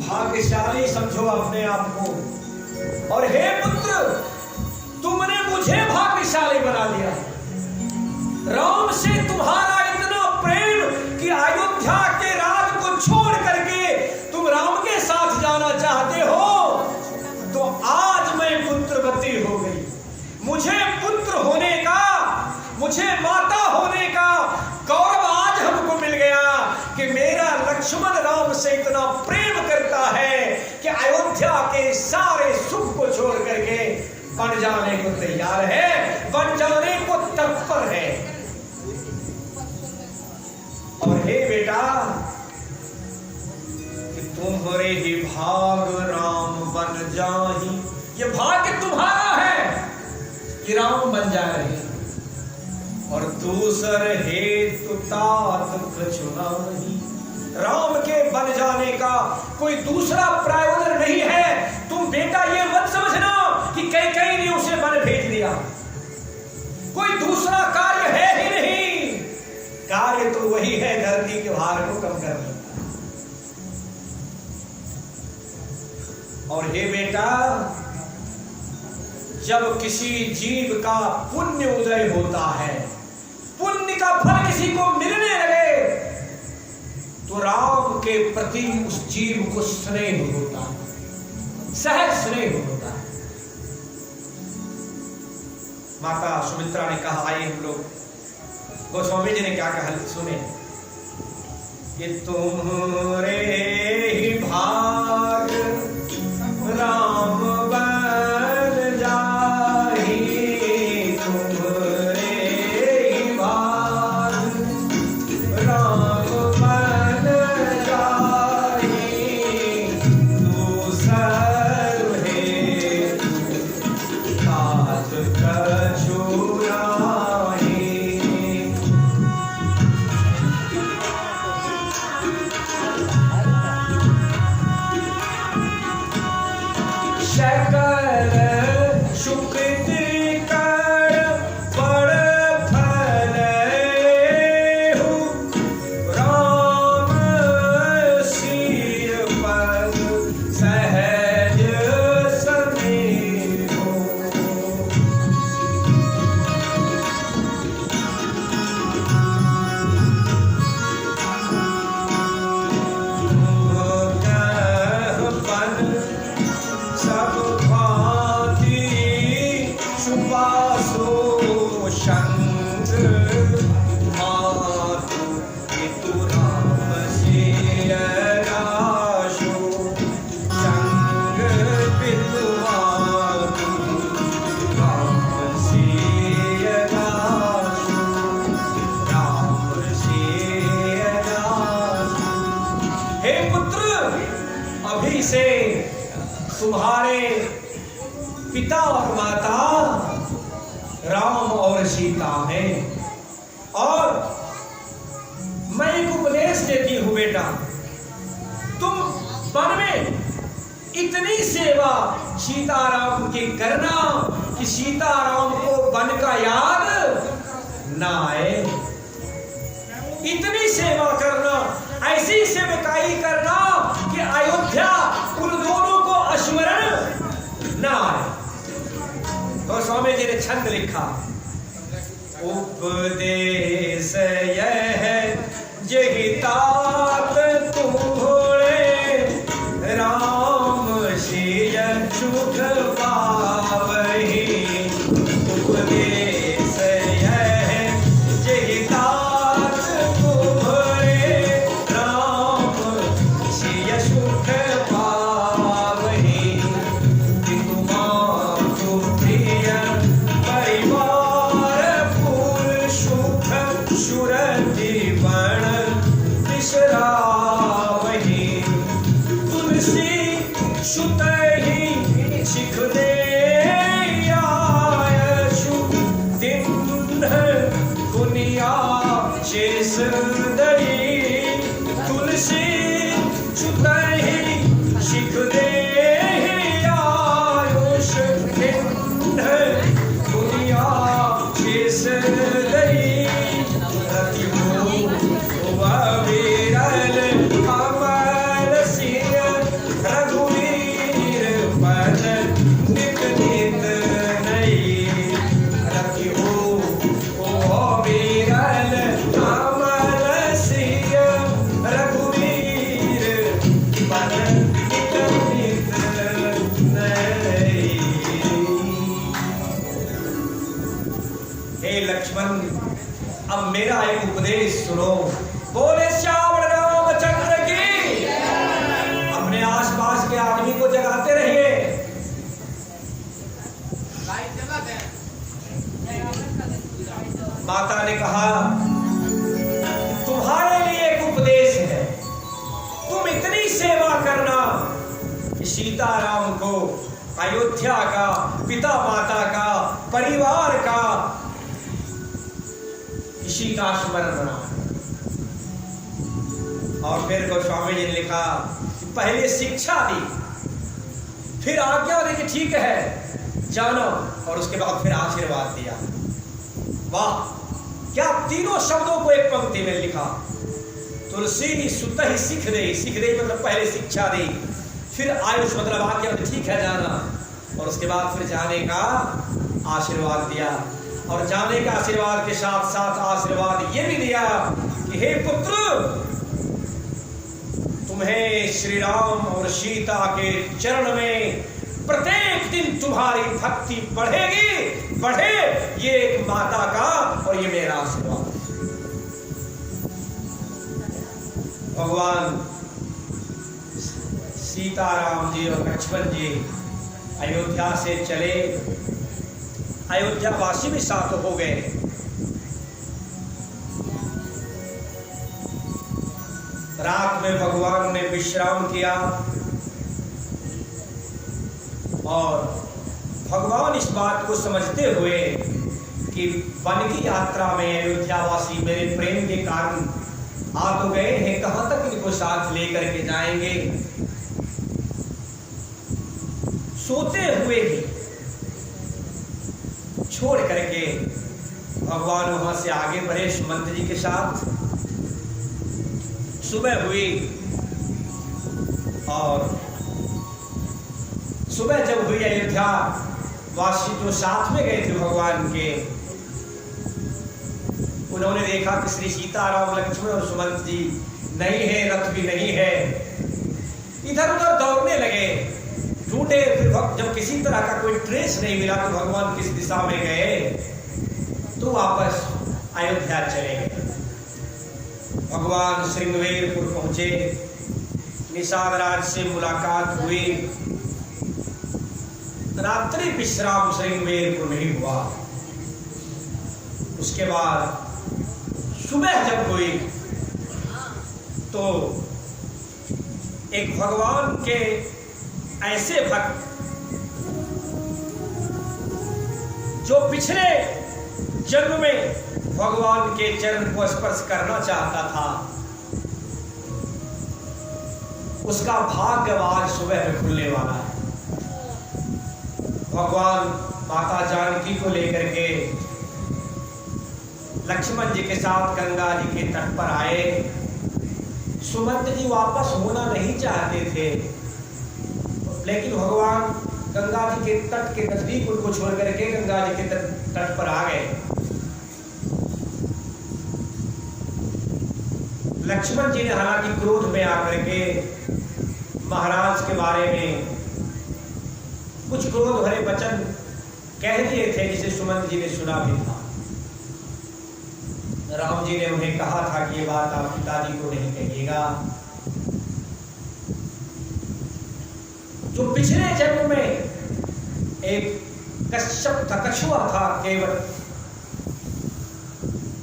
भाग्यशाली समझो अपने आप को। और हे पुत्र, तुमने मुझे भाग्यशाली बना दिया। राम से तुम्हारा इतना प्रेम कि अयोध्या के राज को छोड़ करके तुम राम के साथ जाना चाहते हो। तो आज मैं पुत्रवती हो गई। मुझे पुत्र होने का, मुझे माता होने का गौरव आज हमको मिल गया कि मेरा लक्ष्मण राम से इतना प्रेम करता है कि अयोध्या के सारे सुख को छोड़ करके बन जाने को तैयार है, बन जाने को तत्पर है। और हे बेटा, कि तुम्हारे ही भाग राम बन जाही, ये भाग्य तुम्हारा है कि राम बन जा रहे हैं। और दूसर हेतु तात कछु नाही, राम के बन जाने का कोई दूसरा प्रायोजन नहीं है। तुम बेटा ये मत समझना कि कई ने उसे वन भेज दिया, कोई दूसरा कार्य है ही नहीं। कार्य तो वही है, धरती के भार को कम करना। और हे बेटा, जब किसी जीव का पुण्य उदय होता है, पुण्य का फल किसी को मिलने लगे, तो राम के प्रति उस जीव को स्नेह होता है, सहज स्नेह होता है। माता सुमित्रा ने कहा, आइए हम लोग, गोस्वामी जी ने क्या कहा सुने, कि तुम्हारे ही भाग राम बन जाही, तुम्हारे ही भाग राम बन जाही, दूसर हेतु तात कछु नाही। सकल सुकृत कर बड़ फल हो, राम सिय पद सहज समेत हो। सब भांति सुबासो शंख मातु पितु राम सिय राशो, संग पितु मातु राम सिय राशो, राम सिय राशो। हे पुत्र, अभी से तुम्हारे पिता और माता राम और सीता हैं। और मैं एक उपदेश देती हूं बेटा, तुम वन में इतनी सेवा सीताराम की करना कि सीताराम को वन का याद ना आए। इतनी सेवा करना, ऐसी सेवकाई करना कि अयोध्या उन दोनों को स्मरण ना आए। तो स्वामी जी ने छंद लिखा, उपदेश यह जहि तात तुम्हारे, राम सिय सुख पावहि। उपदेश यह जहि तात तुम्हारे, राम सिय सुख पावहि। तुम्हारो प्रिय परिवार पूर सुख सुर जीवन बिसरावहि। तुलसी सुत ही सिख दे आयसु, दिन दुनिया शेष दई। तुलसी सुत ही सिख दे आयुष, दिन दुनिया शेष दई। विरल कमल सिंह लक्ष्मण, अब मेरा एक उपदेश सुनो। बोले श्याम रामचंद्र की। अपने आसपास के आदमी को जगाते रहिए। माता ने कहा, तुम्हारे लिए एक उपदेश है, तुम इतनी सेवा करना कि सीताराम को अयोध्या का, पिता माता का, परिवार का किसी का स्मरण बना। और फिर गोस्वामी जी ने लिखा कि पहले शिक्षा दी, फिर आज्ञा दी कि ठीक है जानो, और उसके बाद फिर आशीर्वाद दिया। वाह, क्या तीनों शब्दों को एक पंक्ति में लिखा। तुलसी सुत ही सीख दे मतलब पहले शिक्षा दी, फिर आयुष मतलब आज्ञा दी, ठीक है जाना, और उसके बाद फिर जाने का आशीर्वाद दिया। और जाने का आशीर्वाद के साथ साथ आशीर्वाद ये भी दिया कि हे पुत्र, तुम्हें श्री राम और सीता के चरण में प्रत्येक दिन तुम्हारी भक्ति बढ़े, ये एक माता का और ये मेरा आशीर्वाद। भगवान सीताराम जी और लक्ष्मण जी अयोध्या से चले। अयोध्या वासी भी साथ हो गए। रात में भगवान ने विश्राम किया और भगवान इस बात को समझते हुए कि वन की यात्रा में अयोध्यावासी मेरे प्रेम के कारण आ तो गए हैं, कहां तक इनको साथ लेकर के जाएंगे। सोते हुए भी छोड़ करके भगवान वहां से आगे बढ़े सुमंत जी के साथ। सुबह हुई और सुबह जब हुई, अयोध्या वासी जो साथ में गए थे भगवान के, उन्होंने देखा कि श्री सीताराम लक्ष्मण और सुमंत जी नहीं है, रथ भी नहीं है। इधर उधर दौड़ने लगे, ढूंढे, फिर जब किसी तरह का कोई ट्रेस नहीं मिला तो भगवान किस दिशा में गए, तो वापस अयोध्या चले गए। भगवान श्रृंगवेरपुर पहुंचे, निषाद राज से मुलाकात हुई। रात्रि विश्राम श्रृंगवेरपुर में ही हुआ। उसके बाद सुबह जब हुई तो एक भगवान के ऐसे भक्त जो पिछले जन्म में भगवान के चरण को स्पर्श करना चाहता था, उसका भाग्य आज सुबह में खुलने वाला है। भगवान माता जानकी को लेकर के लक्ष्मण जी के साथ गंगा जी के तट पर आए। सुमंत जी वापस होना नहीं चाहते थे, लेकिन भगवान गंगा जी के तट के नजदीक उनको छोड़ करके गंगा जी के तट पर आ गए। लक्ष्मण जी ने हालांकि क्रोध में आकर के महाराज के बारे में कुछ क्रोध भरे वचन कह दिए थे, जिसे सुमंत जी ने सुना भी था। राम जी ने उन्हें कहा था कि ये बात आप पिताजी को नहीं कहिएगा। जो पिछले जन्म में एक कश्यप था, कछुआ था, केवल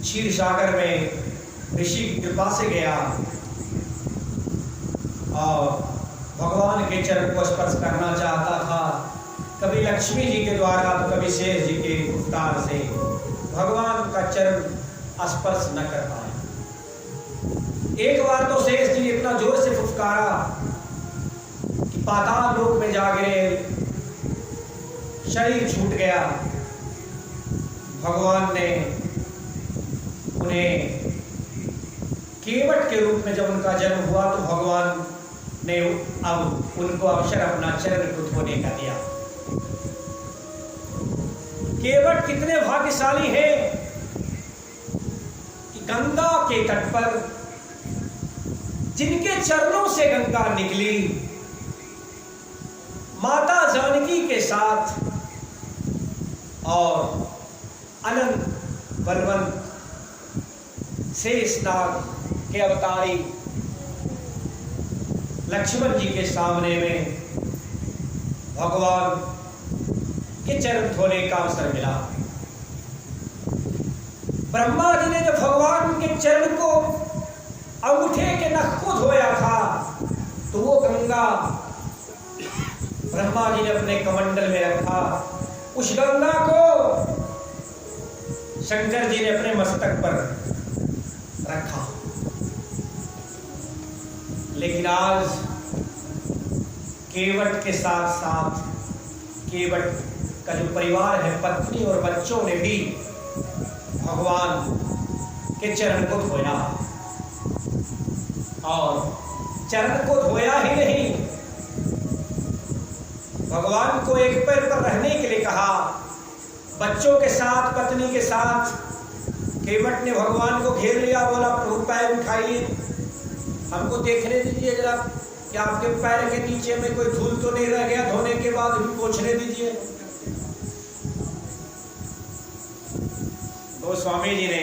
क्षीर सागर में ऋषि की कृपा से गया और भगवान के चरण को स्पर्श करना चाहता था। कभी लक्ष्मी जी के द्वारा तो कभी शेष जी के उपकार से भगवान का चरण स्पर्श न कर पाए। एक बार तो शेष जी ने इतना जोर से फुफकारा कि पाताल लोक में जा गिरे, शरीर छूट गया। भगवान ने उन्हें केवट के रूप में जब उनका जन्म हुआ तो भगवान ने अब उनको अवसर अपना चरण को धोने का दिया। केवट कितने भाग्यशाली हैं कि गंगा के तट पर जिनके चरणों से गंगा निकली, माता जानकी के साथ और अनंत बलवंत शेषनाग के अवतारी लक्ष्मण जी के सामने में भगवान के चरण धोने का अवसर मिला। ब्रह्मा जी ने जब भगवान के चरण को अंगूठे के नख को धोया था तो वो गंगा ब्रह्मा जी ने अपने कमंडल में रखा। उस गंगा को शंकर जी ने अपने मस्तक पर रखा। लेकिन आज केवट के साथ साथ केवट का जो परिवार है, पत्नी और बच्चों ने भी भगवान के चरण को धोया। और चरण को धोया ही नहीं, भगवान को एक पैर पर रहने के लिए कहा। बच्चों के साथ, पत्नी के साथ केवट ने भगवान को घेर लिया। बोला, प्रभु पैर उठाइए, हमको देखने दीजिए जरा कि आपके पैर के नीचे में कोई धूल तो नहीं रह गया, धोने के बाद भी पोंछने दीजिए। तो स्वामी जी ने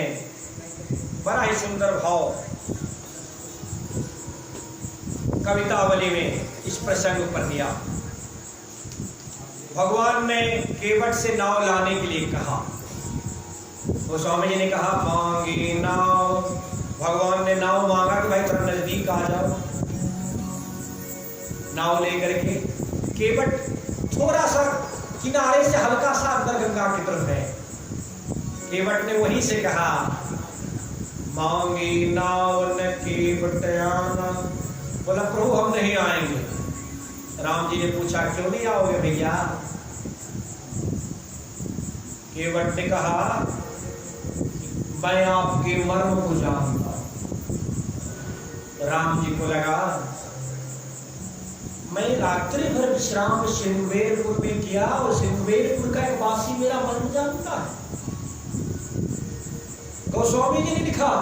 बड़ा ही सुंदर भाव कवितावली में इस प्रसंग पर दिया। भगवान ने केवट से नाव लाने के लिए कहा। तो स्वामी जी ने कहा, मांगी नाव। भगवान ने नाव मांगा कि भाई थोड़ा नजदीक आ जाओ। नाव लेकर के केवट थोड़ा सा किनारे से हल्का सा अंदर गंगा की तरफ है। केवट ने वहीं से कहा, मांगी नाव न केवट आना। बोला, प्रभु हम नहीं आएंगे। राम जी ने पूछा, क्यों नहीं आओगे भैया? केवट ने कहा, मैं आपके मर्म को जानता। राम जी को लगा, मैं रात्रि भर विश्राम सिंहवेरपुर में किया और सिंहवेरपुर का एक वासी मेरा मर्म जानता है। गोस्वामी जी ने लिखा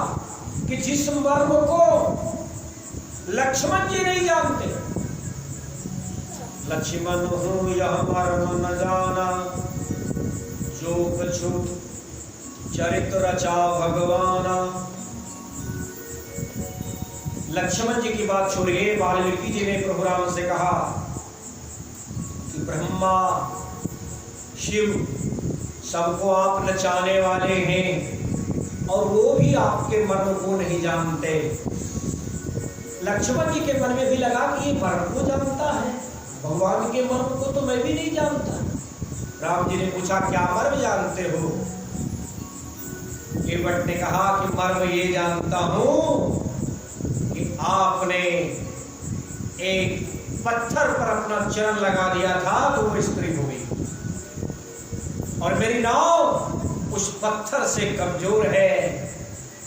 कि जिस मर्म को लक्ष्मण जी नहीं जानते, लक्ष्मण हो यह मर्म न जाना, जो कछु चरित्र रचा भगवाना। लक्ष्मण जी की बात छोड़िए, वाल्मीकि जी ने प्रभु राम से कहा कि ब्रह्मा शिव सबको आप नचाने वाले हैं और वो भी आपके मर्म को नहीं जानते। लक्ष्मण जी के मन में भी लगा कि ये मर्म को जानता है, भगवान के मर्म को तो मैं भी नहीं जानता। राम जी ने पूछा, क्या मर्म जानते हो? केवट ने कहा कि मर्म ये जानता हूं कि आपने एक पत्थर पर अपना चरण लगा दिया था तो वो स्त्री हो गई और मेरी नाव उस पत्थर से कमजोर है।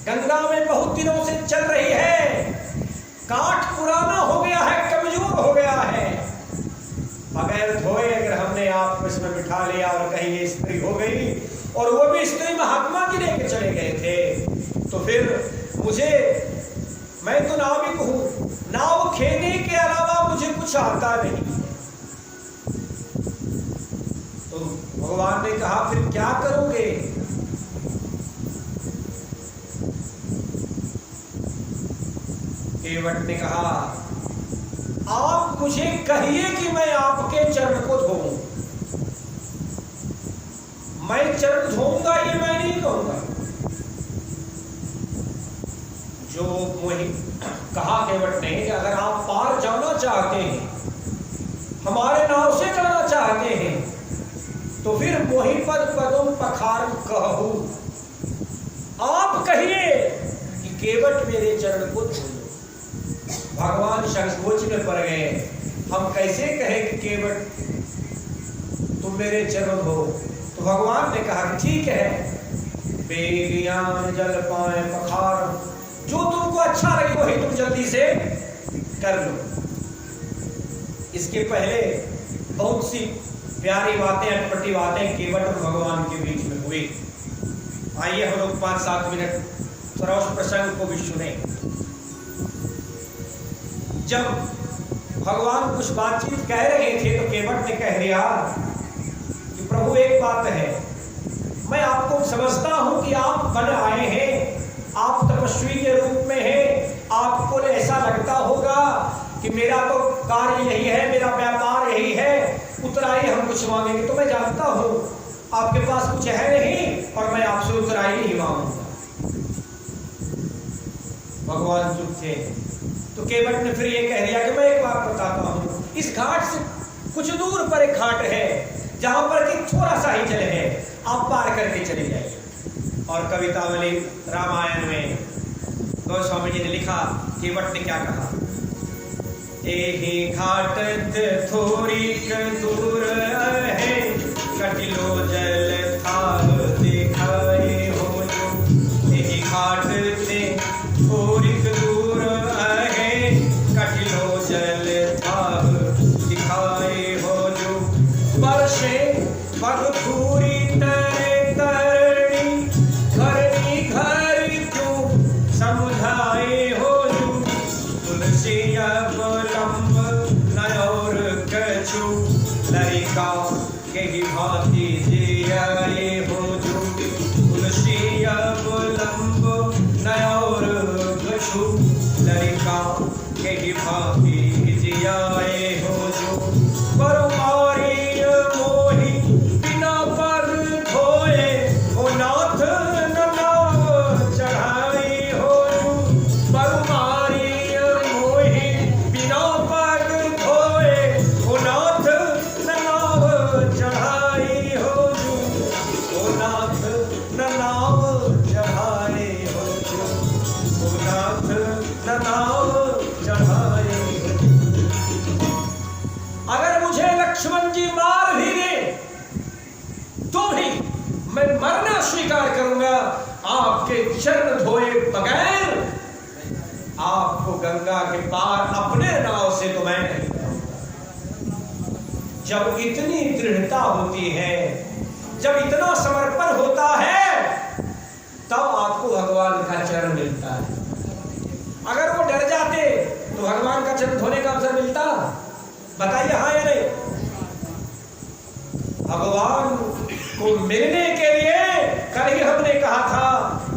गंगा में बहुत दिनों से चल रही है, काठ पुराना हो गया है, कमजोर हो गया है। बगैर धोए अगर हमने आपको इसमें बिठा लिया और कहीं ये स्त्री हो गई, और वो भी स्त्री महात्मा जी लेके चले गए थे, तो फिर मुझे, मैं तो नाविक हूं, नाव खेने के अलावा मुझे कुछ आता नहीं। तो भगवान ने कहा, फिर क्या करोगे? केवट ने कहा, आप मुझे कहिए कि मैं आपके चरण को धोऊं। मैं चरण धोऊंगा ये मैं नहीं कहूंगा। जो मुझे कहा केवट ने कि अगर आप पार जाना चाहते हैं, हमारे नाव से जाना चाहते हैं, तो फिर मोहि पद पदों पखार कहूं। आप कहिए कि केवट मेरे चरण को धो। भगवान संकोच में पड़ गए। हम कैसे कहें कि केवट तुम मेरे चरण हो? तो भगवान ने कहा कि ठीक है, बेगियान जल पाए पखार, जो तुमको अच्छा लगे वही तुम जल्दी से कर लो। इसके पहले बहुत सी प्यारी बातें, अटपटी बातें केवट और भगवान के बीच में हुई। आइए हम लोग 5-7 मिनट थोड़ा उस प्रसंग को भी सुने। जब भगवान कुछ बातचीत कह रहे थे तो केवट ने कह दिया कि प्रभु एक बात है, मैं आपको समझता हूं कि आप बन आए हैं, आप तपस्वी के रूप में हैं, आपको ऐसा लगता होगा कि मेरा तो कार्य यही है, मेरा व्यापार यही है, उतराई हम कुछ मांगेंगे। तो मैं जानता हूं आपके पास कुछ है नहीं और मैं आपसे उतराई नहीं मांगूंगा। भगवान चुप थे। तो केवट ने फिर ये कह दिया कि मैं एक बात बताता हूं, इस घाट से कुछ दूर पर एक घाट है जहां पर कि थोड़ा सा ही जल है, आप पार करके चले जाइए। और कवितावली रामायण में गोस्वामी जी ने लिखा, केवट ने क्या कहा, एही घाट थोड़ी दूर है, कटिलो जल थाल दिखाए हो जो। एही घाट से थोड़ी दूर है, कटिलो जल थाल दिखाए हो जो। वर्षे बगफूरी तरे तरणी, घरनी घर क्यों समुझाए हो जो। तुलसी अवलंब नयोर कछु, लरिका के ही भांति जियाए हो जो। तुलसी अवलंब नयोर कछु, लरिका के ही भांति जियाए हो जो। परमारी मोही बिना पग धोए, ओ नाथ न नाव चढ़ाई हो जो। परमारी मोही बिना पग धोए, ओ नाथ न नाव चढ़ाई हो जो। ओ नाथ न नाव चढ़ाए हो जो। ओ नाथ न नाव चढ़ाए हो जो। अगर मुझे लक्ष्मण जी मार भी दे तो भी मैं मरना स्वीकार करूंगा, आपके चरण धोए बगैर आपको गंगा के पार अपने नाव से तो मैं नहीं करूंगा। जब इतनी दृढ़ता होती है, जब इतना समर्पण होता है, तब आपको भगवान का चरण मिलता है। अगर वो डर जाते तो भगवान का चरण धोने का अवसर मिलता? बताइए हाँ या नहीं। भगवान को मिलने के लिए कल ही हमने कहा था,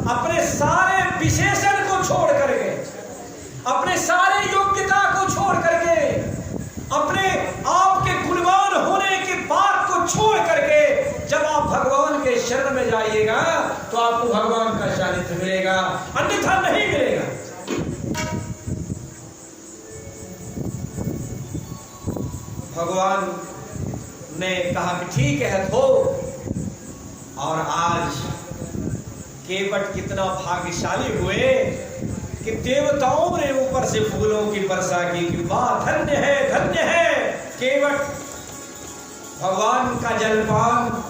अपने सारे विशेषण को छोड़ करके, अपने सारे योग्यता को छोड़ करके, अपने आप के गुणवान होने की बात को छोड़ करके जब आप भगवान के शरण में जाइएगा तो आपको भगवान का सानिध्य मिलेगा, अन्यथा नहीं मिलेगा। भगवान ने कहा कि ठीक है धो। और आज केवट कितना भाग्यशाली हुए कि देवताओं ने ऊपर से फूलों की वर्षा की कि वाह धन्य है केवट। भगवान का जलपान,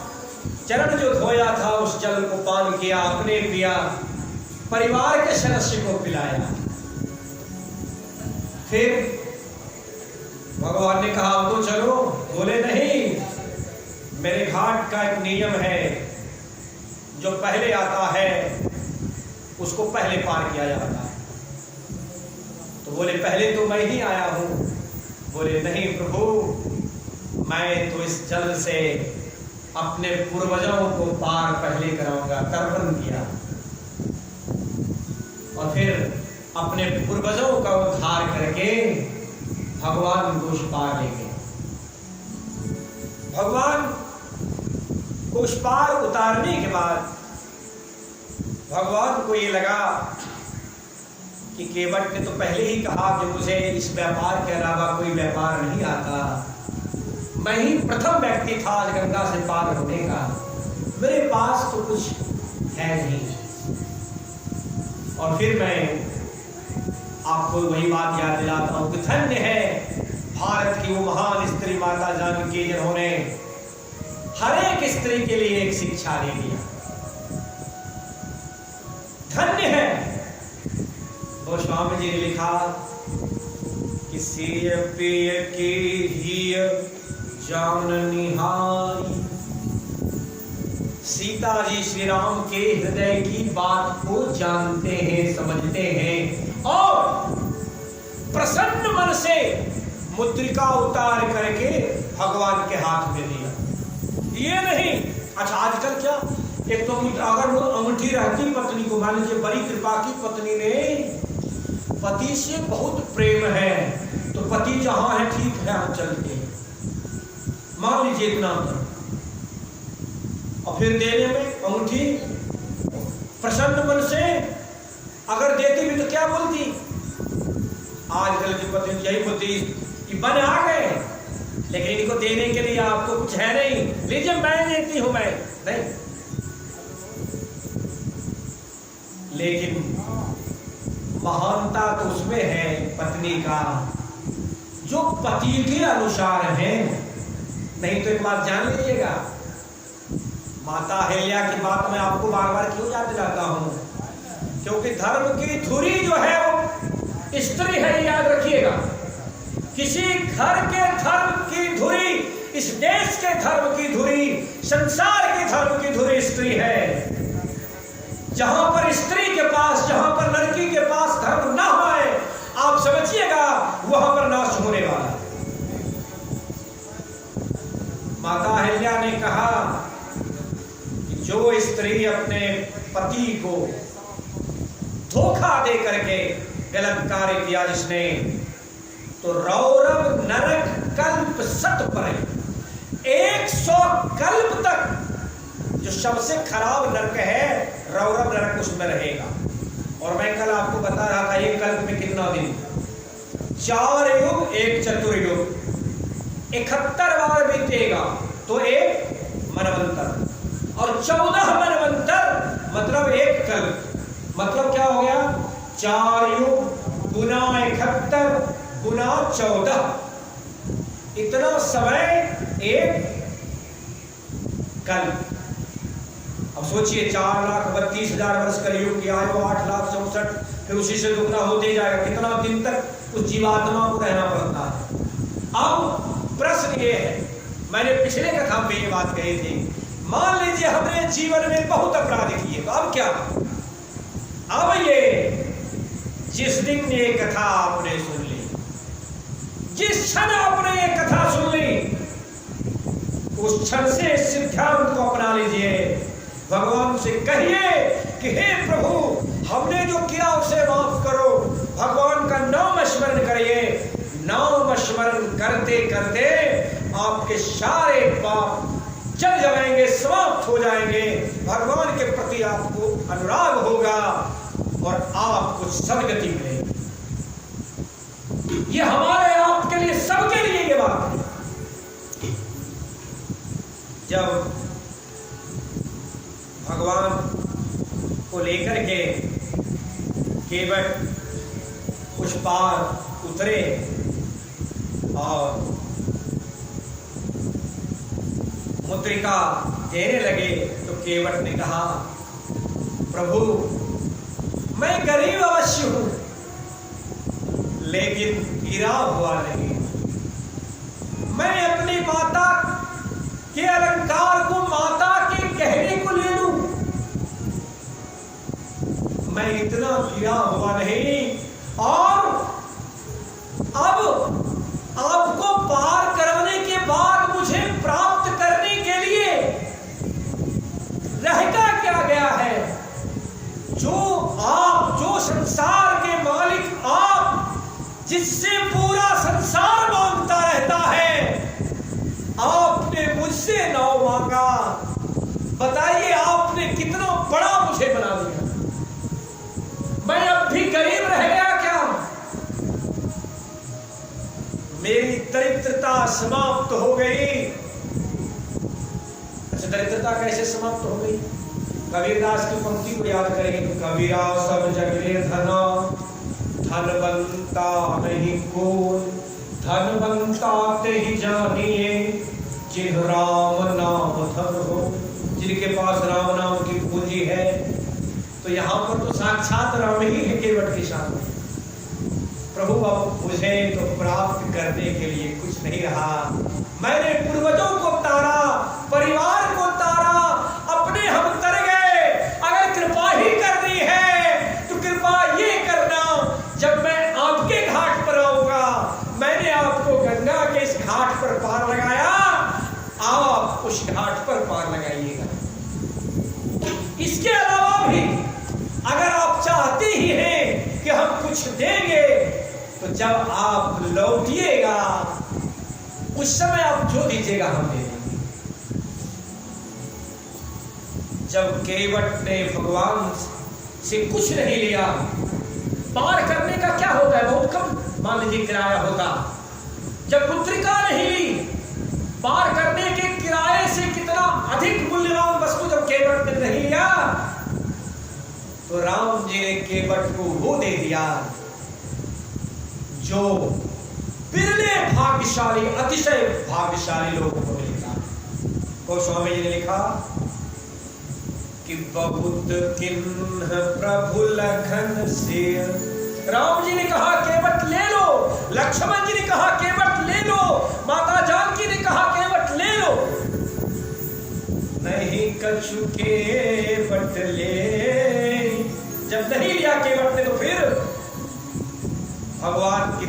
चरण जो धोया था उस जल को पान किया, अपने पिया, परिवार के सदस्य को पिलाया। फिर भगवान ने कहा तो चलो, बोले नहीं, मेरे घाट का एक नियम है, जो पहले आता है उसको पहले पार किया जाता है। तो बोले पहले तो मैं ही आया हूं। बोले नहीं प्रभु, मैं तो इस जल से अपने पूर्वजों को पार पहले कराऊंगा। तर्पण किया और फिर अपने पूर्वजों का उद्धार करके भगवान को उस पार ले गए। भगवान को उस पार उतारने के बाद भगवान को ये लगा कि केवट ने तो पहले ही कहा कि मुझे इस व्यापार के अलावा कोई व्यापार नहीं आता, मैं ही प्रथम व्यक्ति था आज गंगा से पार होने का, मेरे पास तो कुछ है नहीं। और फिर मैं आपको वही बात याद दिलाता हूं कि धन्य है भारत की वो महान स्त्री माता जानकी, जिन्होंने हर एक स्त्री के लिए एक शिक्षा दे दिया। धन्य है। गोस्वामी जी ने लिखा कि सिय पिय की ही जान निहारी। सीता जी श्री राम के हृदय की बात को जानते हैं, समझते हैं और प्रसन्न मन से मुद्रिका उतार करके भगवान के हाथ में दिया। ये नहीं अच्छा आजकल क्या एक तो अगर वो अंगूठी रहती पत्नी को, मान लीजिए बड़ी कृपा की पत्नी ने पति से बहुत प्रेम है, तो पति जहां है ठीक है हम चलते हैं, मान लीजिए इतना, और फिर देने में अंगूठी प्रसन्न मन से अगर देती भी तो क्या बोलती, आजकल की पत्नी यही बोलती कि बन आ गए, लेकिन इनको देने के लिए आपको कुछ है नहीं, लीजिए मैं देती हूं, मैं नहीं। लेकिन महानता तो उसमें है पत्नी का जो पति के अनुसार है। नहीं तो एक बात जान लीजिएगा, माता अहिल्या की बात मैं आपको बार बार क्यों याद दिलाता हूं, क्योंकि धर्म की धुरी जो है वो स्त्री है, याद रखिएगा। किसी घर के धर्म की धुरी, इस देश के धर्म की धुरी, संसार के धर्म की धुरी स्त्री है। जहां पर स्त्री के पास, जहां पर लड़की के पास धर्म ना होए, आप समझिएगा वहां पर नाश होने वाला। माता अहिल्या ने कहा कि जो स्त्री अपने पति को धोखा दे करके गलत कार्य किया जिसने, तो रौरव नरक कल्प सत पर 100 कल्प तक जो सबसे खराब नरक है रौरव नरक उसमें रहेगा। और मैं कल आपको बता रहा था एक कल्प में कितना दिन, 4 युग 1 चतुर्युग, 71 बार बीतेगा तो एक मनवंतर, और 14 मनवंतर मतलब एक कल्प। मतलब क्या हो गया, 4 युग गुना 71 गुना 14, इतना समय एक कल्प। अब सोचिए 4,32,000 वर्ष कलयुग की आयु 8,64,000, फिर उसी से दुगना होते जाएगा, कितना दिन तक उस जीवात्मा को रहना पड़ता है। अब प्रश्न ये है, मैंने पिछले कथा में ये बात कही थी, मान लीजिए हमने जीवन में बहुत अपराध किए, तो अब क्या, अब ये जिस दिन ये कथा आपने सुन ली, जिस क्षण आपने ये कथा सुन ली, उस क्षण से सिद्धांत को अपना लीजिए। भगवान से कहिए कि हे प्रभु, हमने जो किया उसे माफ करो। भगवान का नाम स्मरण करिए, नाम स्मरण करते करते आपके सारे पाप चल जाएंगे, समाप्त हो जाएंगे। भगवान के प्रति आपको अनुराग होगा और आपको सदगति मिलेगी। ये हमारे आपके लिए, सबके लिए ये बात है। जब भगवान को लेकर के केवट उस पार उतरे और मुद्रिका देने लगे, तो केवट ने कहा, प्रभु मैं गरीब अवश्य हूं, लेकिन गिरा हुआ नहीं। मैं अपनी माता के अलंकार को, माता के गहने को ले लूं, मैं इतना गिरा हुआ नहीं। और अब आपको पार करने के बाद मुझे प्राप्त करने के लिए रहता क्या गया है? जो आप, जो संसार के मालिक आप, जिससे पूरा संसार मांगता रहता है, आपने मुझसे नाव मांगा। बताइए आपने कितना बड़ा मुझे बना दिया। मैं अब भी गरीब रह गया क्या? मेरी दरिद्रता समाप्त हो गई। अच्छा, दरिद्रता कैसे समाप्त हो गई? कबीरदास की पंक्ति को याद करेंगे तो, कबीरा सब जग निर्धना, धनवंता नहीं कोई, धनवंता ते ही जानिए, जिन राम नाम धन हो। जिनके पास राम नाम की पूंजी है, तो यहाँ पर तो साक्षात राम ही है केवट के सामने। प्रभु अब मुझे तो प्राप्त करने के लिए कुछ नहीं रहा। मैंने पूर्वजों को तारा, परिवार को तारा, अपने हम तर गए। अगर कृपा ही करनी है तो कृपा ये करना, जब मैं आपके घाट पर आऊंगा, मैंने आपको गंगा के इस घाट पर पार लगाया, आप उस घाट पर पार लगाइएगा। जब आप लौटिएगा उस समय आप जो दीजिएगा हम दे देंगे। जब केवट ने भगवान से कुछ नहीं लिया, पार करने का क्या होता है, बहुत कम मान लीजिए किराया होता। जब पुत्रिका नहीं ली, पार करने के किराए से कितना अधिक मूल्यवान वस्तु जब केवट ने नहीं लिया, तो राम जी ने केवट को वो दे दिया जो बिरले भाग्यशाली, अतिशय भाग्यशाली लोगों को मिलता। गोस्वामी जी ने लिखा कि बहुत किन्ह प्रभु लखन से, राम जी ने कहा केवट ले लो, लक्ष्मण जी ने कहा केवट ले लो, माता जानकी ने कहा केवट ले लो, नहीं कछु केवट ले। जब नहीं लिया केवट ने तो फिर भगवान की,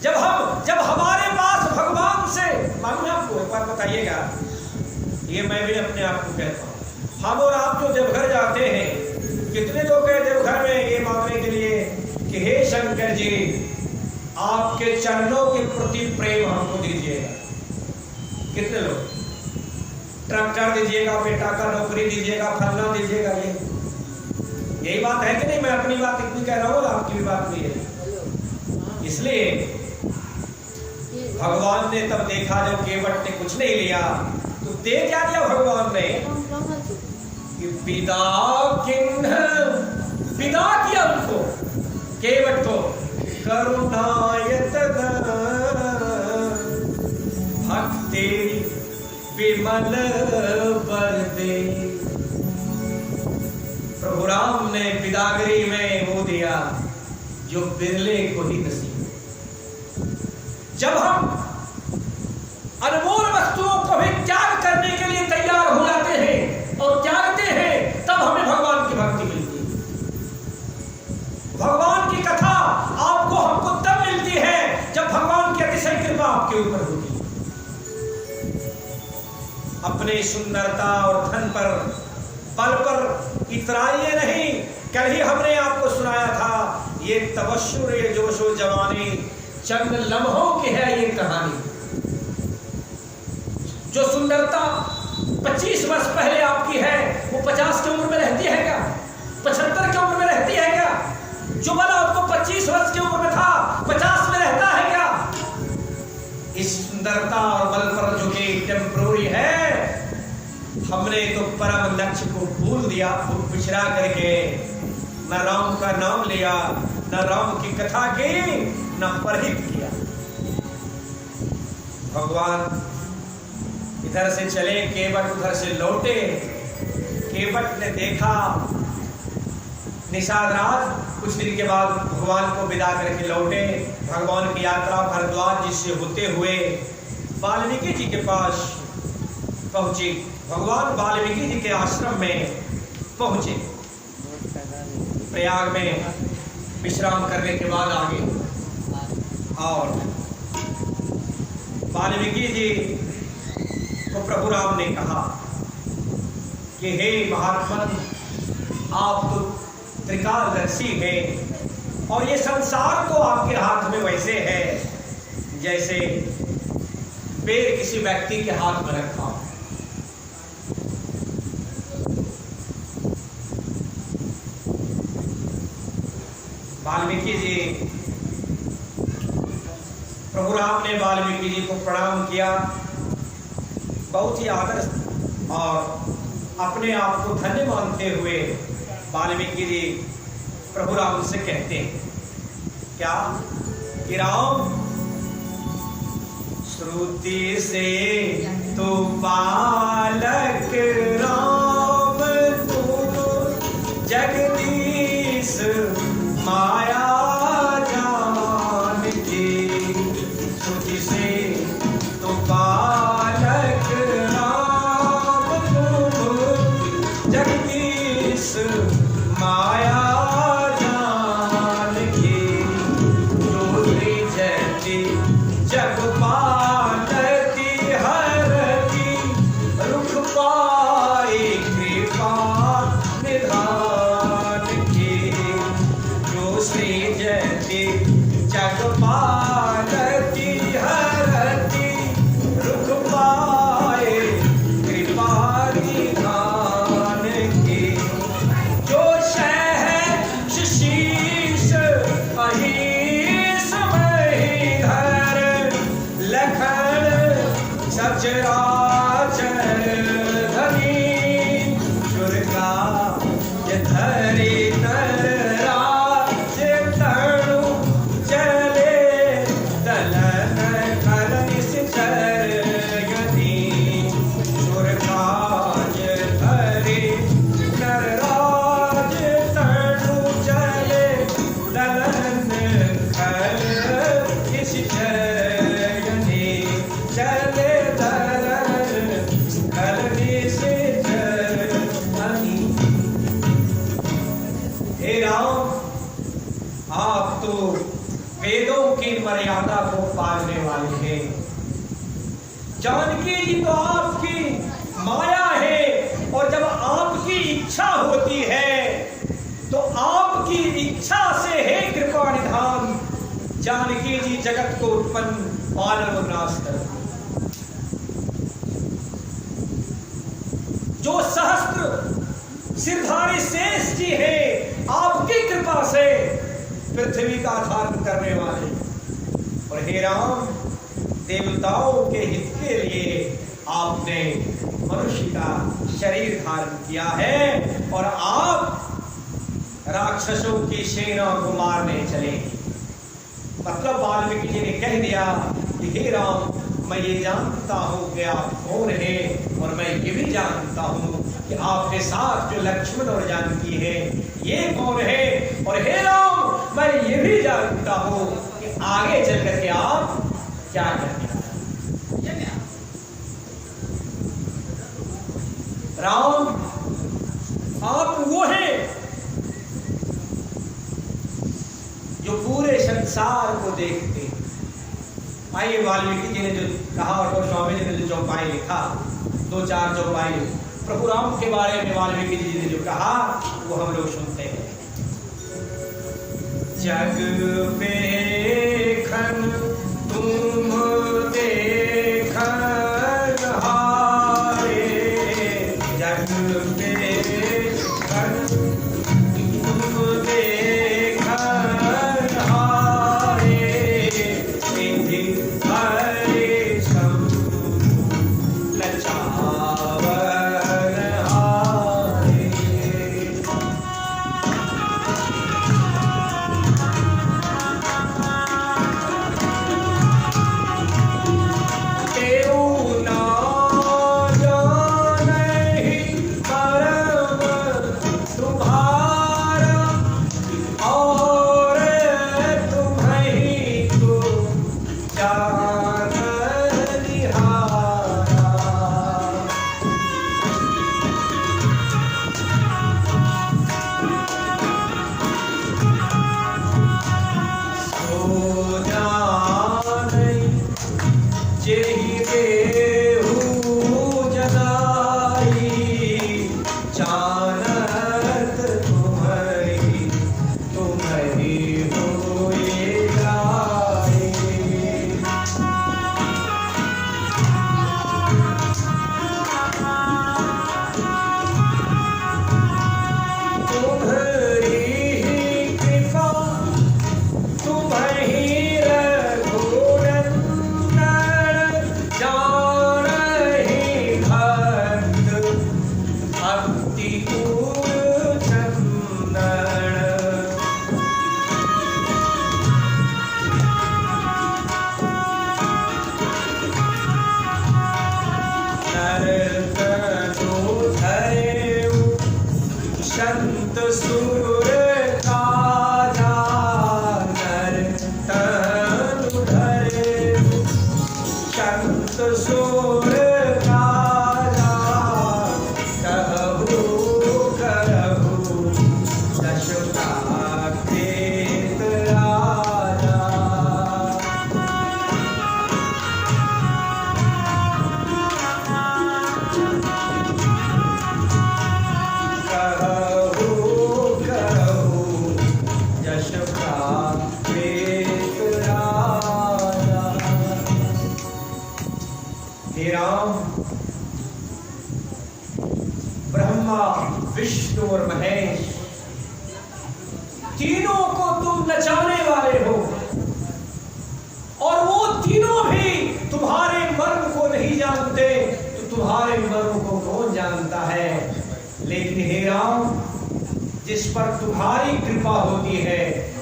जब हमारे पास भगवान से, मालूम है आपको, एक बात बताइएगा, ये मैं भी अपने आप को कहता हूं, हम और आप जो देवघर जाते हैं, कितने लोग गए देवघर में ये मांगने के लिए कि हे शंकर जी आपके चरणों के प्रति प्रेम हमको दीजिएगा। कितने लोग, ट्रैक्टर दीजिएगा, बेटा का नौकरी दीजिएगा, फलना दीजिएगा, यही बात है कि नहीं? मैं अपनी बात इतनी कह रहा हूँ, आपकी भी बात नहीं है। इसलिए भगवान ने तब देखा जब केवट ने कुछ नहीं लिया, तो दे क्या दिया भगवान ने कि विदा किया उनको, केवट को, करुणायत भक्ति विमल बरदे। प्रभु राम ने विदागरी में वो दिया जो बिरले को ही नसीब। जब हम अनमोल वस्तुओं को भी त्याग करने के लिए तैयार हो जाते हैं और त्यागते हैं, तब हमें भगवान की भक्ति मिलती है। भगवान की कथा आपको हमको तब मिलती है जब भगवान की अतिशय कृपा आपके ऊपर होती है। अपने सुंदरता और धन पर, बल पर इतराइए नहीं। कल ही हमने आपको सुनाया था, ये तबस्सुर, ये जोशो जवानी चंद लम्हों की है ये कहानी। जो सुंदरता 25 वर्ष पहले आपकी है, वो 50 की उम्र में रहती है क्या? 75 की उम्र में रहती है क्या? जो बल आपको 25 वर्ष की उम्र में था, 50 में रहता है क्या? इस सुंदरता और बल पर जो कि टेम्पररी है, हमने तो परम लक्ष्य को भूल दिया, पिछड़ा करके न राम का नाम लिया, न राम की कथा की, न परहित किया। भगवान इधर से चले, केवट उधर से लौटे। केवट ने देखा निषाद रात, कुछ दिन के बाद भगवान को विदा करके लौटे। भगवान की यात्रा भरद्वाज जी से होते हुए वाल्मीकि जी के पास पहुंची। भगवान वाल्मीकि जी के आश्रम में पहुंचे। प्रयाग में विश्राम करने के बाद आगे, और वाल्मीकि जी को प्रभु राम ने कहा कि हे महात्मा, आप तो त्रिकालदर्शी हैं और ये संसार तो आपके हाथ में वैसे है जैसे पेड़ किसी व्यक्ति के हाथ में रखा हो। वाल्मीकि जी, प्रभु राम ने वाल्मीकि जी को प्रणाम किया, बहुत ही आदर और अपने आप को धन्य मानते हुए वाल्मीकि जी प्रभु राम से कहते हैं क्या कि राम, श्रुति से तो बालक राम तुम जगदीश माया जान के, श्रुति से तो बालक राम तुम जगदीश माया जान के, जो जगति जग पालती हर मर्यादा को पालने वाले हैं। जानकी जी तो आपकी माया है, और जब आपकी इच्छा होती है तो आपकी इच्छा से है कृपा निधान जानकी जी जगत को उत्पन्न पालन और नाश कर। जो सहस्त्र सिरधारी शेष जी है, आपकी कृपा से पृथ्वी का धारण करने वाले, और हे राम, देवताओं के हित के लिए आपने मनुष्य का शरीर धारण किया है, और आप राक्षसों की सेना को मारने चले। मतलब वाल्मीकि जी ने कह दिया कि हे राम, मैं ये जानता हूं कि आप कौन है, और मैं ये भी जानता हूं कि आपके साथ जो लक्ष्मण और जानकी है ये कौन है, और हे राम, मैं ये भी जानता हूं कि आगे चल करके आप क्या करने वाले हैं। राम, आप वो हैं जो पूरे संसार को देखते हैं। आइए, वाल्मीकि जी ने जो कहा और गोस्वामी जी ने जो चौपाई लिखा, 2-4 चौपाई प्रभु राम के बारे में वाल्मीकि जी ने जो कहा वो हम लोग सुनते हैं। जग देखन तुम देखन हारे, जग देखन तुम देखन हारे, निधि हरे सम लचावर हारे। विष्णु और महेश तीनों को तुम नचाने वाले हो, और वो तीनों भी तुम्हारे मर्म को नहीं जानते। तुम्हारे मर्म को कौन जानता है, लेकिन हे राम, जिस पर तुम्हारी कृपा होती है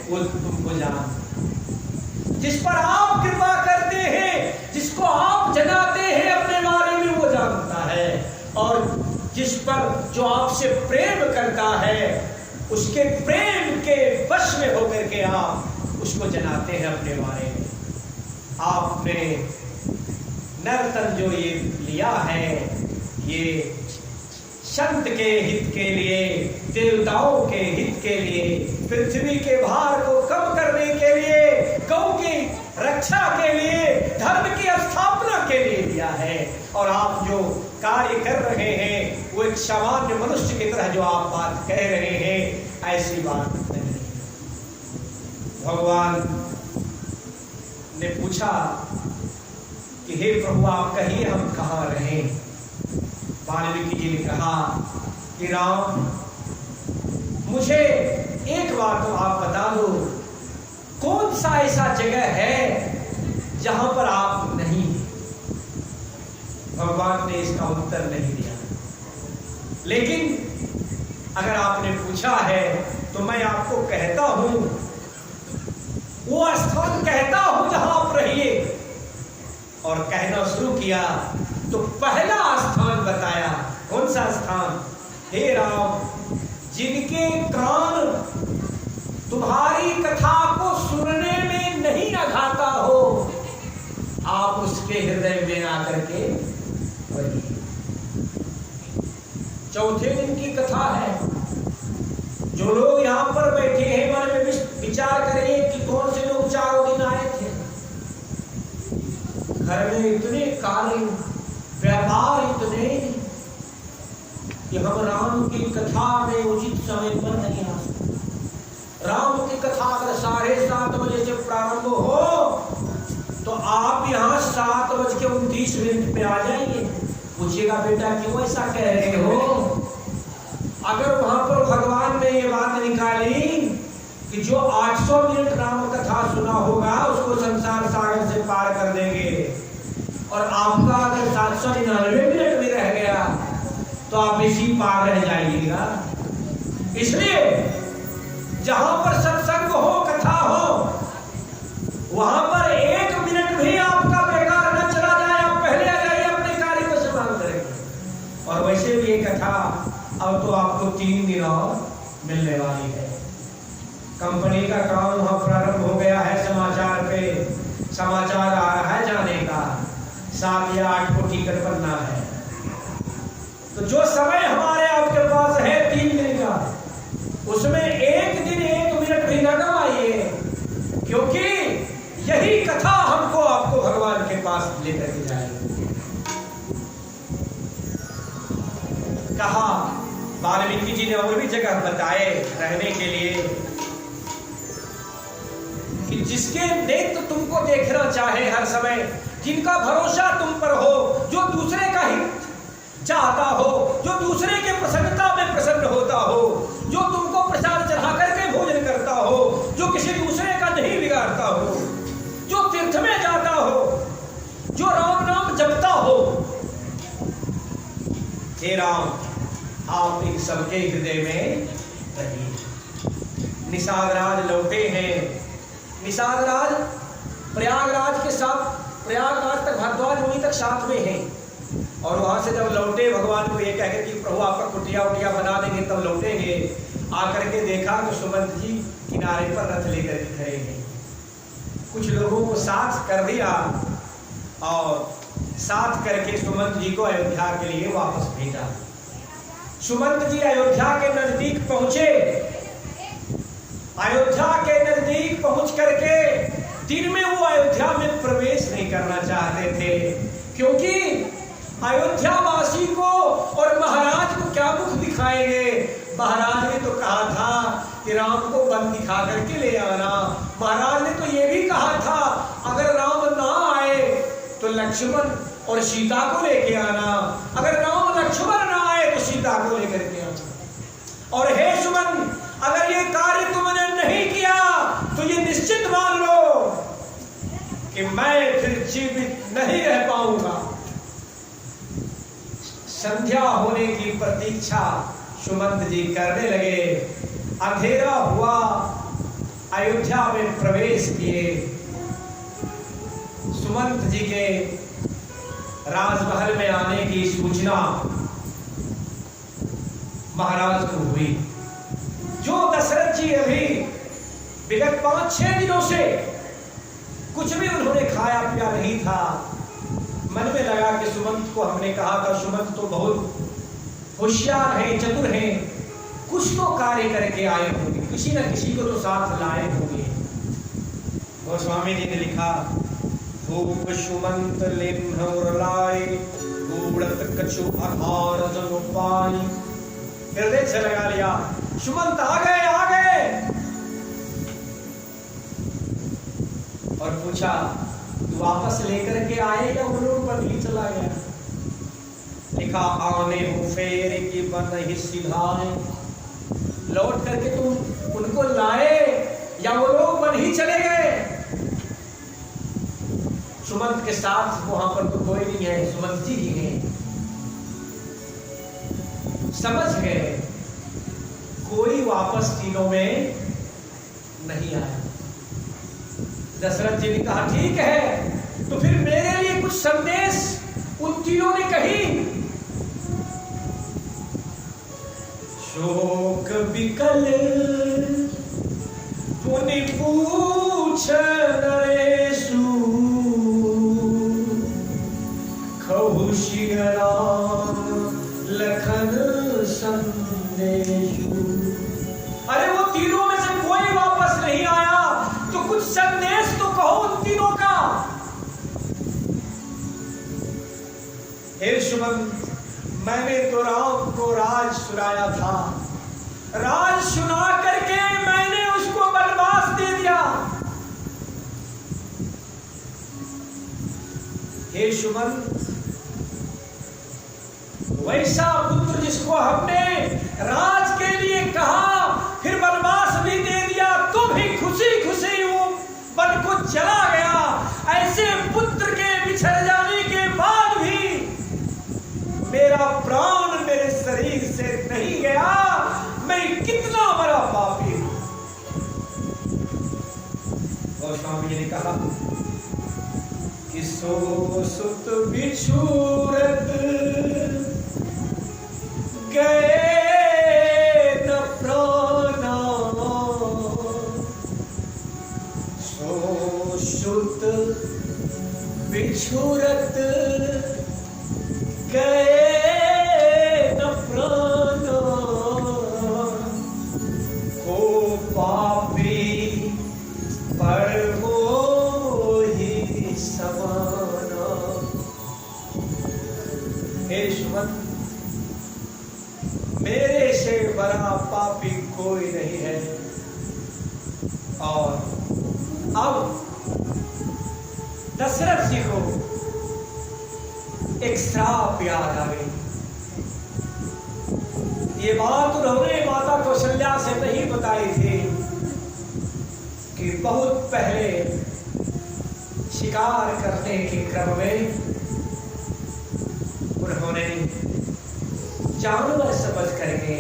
वो तुमको जानता। जिस पर आप कृपा करते हैं, जिसको आप जगाते हैं अपने बारे में, वो जानता है। और जिस पर जो आपसे प्रेम करता है, उसके प्रेम के वश में होकर के आप उसको जनाते हैं अपने बारे में। आपने नर्तन जो ये लिया है, ये संत के हित के लिए, देवताओं के हित के लिए, पृथ्वी के भार को कम करने के लिए, गौ की रक्षा के लिए, धर्म की स्थापना के लिए दिया है। और आप जो कार्य कर रहे हैं वो एक सामान्य मनुष्य की तरह जो आप बात कह रहे हैं, ऐसी बात नहीं। भगवान ने पूछा कि हे प्रभु, आप कहिए हम कहाँ रहें। वाल्मीकि जी ने कहा कि राम, मुझे एक बात तो आप बता दो, कौन सा ऐसा जगह है जहां पर आप नहीं। भगवान ने इसका उत्तर नहीं दिया, लेकिन अगर आपने पूछा है तो मैं आपको कहता हूं, वो स्थान कहता हूं जहां आप रहिए। और कहना शुरू किया तो पहला स्थान बताया। कौन सा स्थान? हे राम, जिनके कान तुम्हारी कथा को सुनने में नहीं अघाता हो, आप उसके हृदय में आकर के रहिए। चौथे दिन की कथा है। जो लोग यहाँ पर बैठे हैं, मन में विचार करिए कि कौन से लोग चारों दिन आए थे। घर में इतने कार्य, व्यापार इतने, कि हम राम की कथा में उचित समय पर नहीं आ सकते। राम की कथा अगर 7:30 बजे से प्रारंभ हो तो आप यहाँ 7:29 पे आ जाइए। पूछिएगा बेटा क्यों ऐसा कह रहे हो? अगर वहां पर भगवान ने ये बात निकाली कि जो 800 मिनट राम कथा सुना होगा उसको संसार सागर से पार कर देंगे, और आपका अगर 799 मिनट भी रह गया तो आप इसी पार रह जाइएगा। इसलिए जहां पर सत्संग हो, कथा हो, वहां पर 1 मिनट भी आपका बेकार न चला जाए। आप पहले आ जाइए, अपने कार्य को संभाल करेंगे। और वैसे भी ये कथा अब तो आपको 3 दिन और मिलने वाली है। कंपनी का काम वहां प्रारंभ हो गया है। समाचार पे समाचार आ रहा है जाने का, 7 या 8 को टिकट बनना है। तो जो समय हमारे आपके पास है 3 दिन का, उसमें 1 दिन 1 मिनट भी न गवाइए, क्योंकि यही कथा हमको आपको भगवान के पास लेकर के जाएगी। कहा वाल्मीकि जी ने और भी जगह बताए रहने के लिए कि जिसके नेत्र तुमको देखना चाहे हर समय, जिनका भरोसा तुम पर हो, जो दूसरे का हित चाहता हो, जो दूसरे के प्रसन्नता में प्रसन्न होता हो, जो तुमको प्रसाद चढ़ा करके भोजन करता हो, जो किसी दूसरे का नहीं बिगाड़ता हो, जो तीर्थ में जाता हो, जो राम नाम जपता हो। हे राम, आप इन सबके हृदय में रहिए। निषादराज लौटे हैं। निषादराज प्रयागराज के साथ, प्रयागराज तक भरद्वाज मुनि तक साथ में हैं। और वहां से जब लौटे, भगवान को ये कहकर कि प्रभु आपका कुटिया उटिया बना देंगे तब लौटेंगे। आकर के देखा तो सुमंत जी किनारे पर रथ लेकर के खड़े हैं। कुछ लोगों को साथ कर दिया और साथ करके सुमंत जी को अयोध्या के लिए वापस भेजा। सुमंत जी अयोध्या के नजदीक पहुंचे। अयोध्या के नजदीक पहुंच करके दिन में वो अयोध्या में प्रवेश नहीं करना चाहते थे, क्योंकि अयोध्या वासी को और महाराज को क्या मुख दिखाएंगे। महाराज ने तो कहा था कि राम को बन दिखा करके ले आना। महाराज ने तो ये भी कहा था अगर राम ना आए तो लक्ष्मण और सीता को लेके आना, अगर राम लक्ष्मण ना आए तो सीता को लेकर के आना। और हे सुमन, अगर ये कार्य तुमने नहीं किया तो ये निश्चित मान लो कि मैं फिर जीवित नहीं रह पाऊंगा। संध्या होने की प्रतीक्षा सुमंत जी करने लगे। अंधेरा हुआ, अयोध्या में प्रवेश किए। सुमंत जी के राजमहल में आने की सूचना महाराज को हुई। जो दशरथ जी अभी विगत 5-6 दिनों से कुछ भी उन्होंने खाया पिया नहीं था, मन में लगा कि सुमंत को हमने कहा था सुमंत तो बहुत होशियार है, चतुर है, कुछ तो कार्य करके आए होंगे, किसी न किसी को तो साथ लाए होंगे। गोस्वामी जी ने लिखा, धूप सुमंत लेम्हर लाए, गूढ़त कछु आहार जन पाई। हृदय से लगा लिया, सुमंत आ गए आ गए। और पूछा, तू वापस लेकर के आए या उन लोगों पर ही चला गया? लिखा, आने हो फेर की बन ही सिधाए। लौट करके तुम उनको लाए या वो लोग बन ही चले गए? सुमंत के साथ वहां पर तो कोई नहीं है, सुमंत जी ही हैं। समझ गए कोई वापस तीनों में नहीं आया। दशरथ जी ने कहा, ठीक है, तो फिर मेरे लिए कुछ संदेश उन तीनों ने कही। शोक विकल पुनि पूछ नरेशु, कहु सिंह राम लखन संदेशु। अरे वो तीनों में से कोई वापस नहीं आया, तो कुछ संदेश तो कहो उन तीनों का। हे सुमंत, मैंने तो राम को राज सुनाया था, राज सुना करके मैंने उसको वनवास दे दिया। हे सुमंत, वैसा पुत्र जिसको हमने राज के लिए कहा, फिर वनवास भी दे दिया, तो भी खुशी खुशी वो वन को चला गया। ऐसे पुत्र के बिछड़ जाने के बाद भी मेरा प्राण मेरे शरीर से नहीं गया। मैं कितना बड़ा पापी हूं। और स्वामी जी ने कहा कि सो सुत बिछुरत गए न प्राणा, सो सुत बिछुरत गए न प्राणा, को पापी पर मोहि समाना। हे सुमंत, मेरे से बड़ा पापी कोई नहीं है। और अब दशरथ जी को एक श्राप याद आ गई। ये बात उन्होंने माता कौशल्या से नहीं बताई थी कि बहुत पहले शिकार करने के क्रम में उन्होंने जानवर समझ करके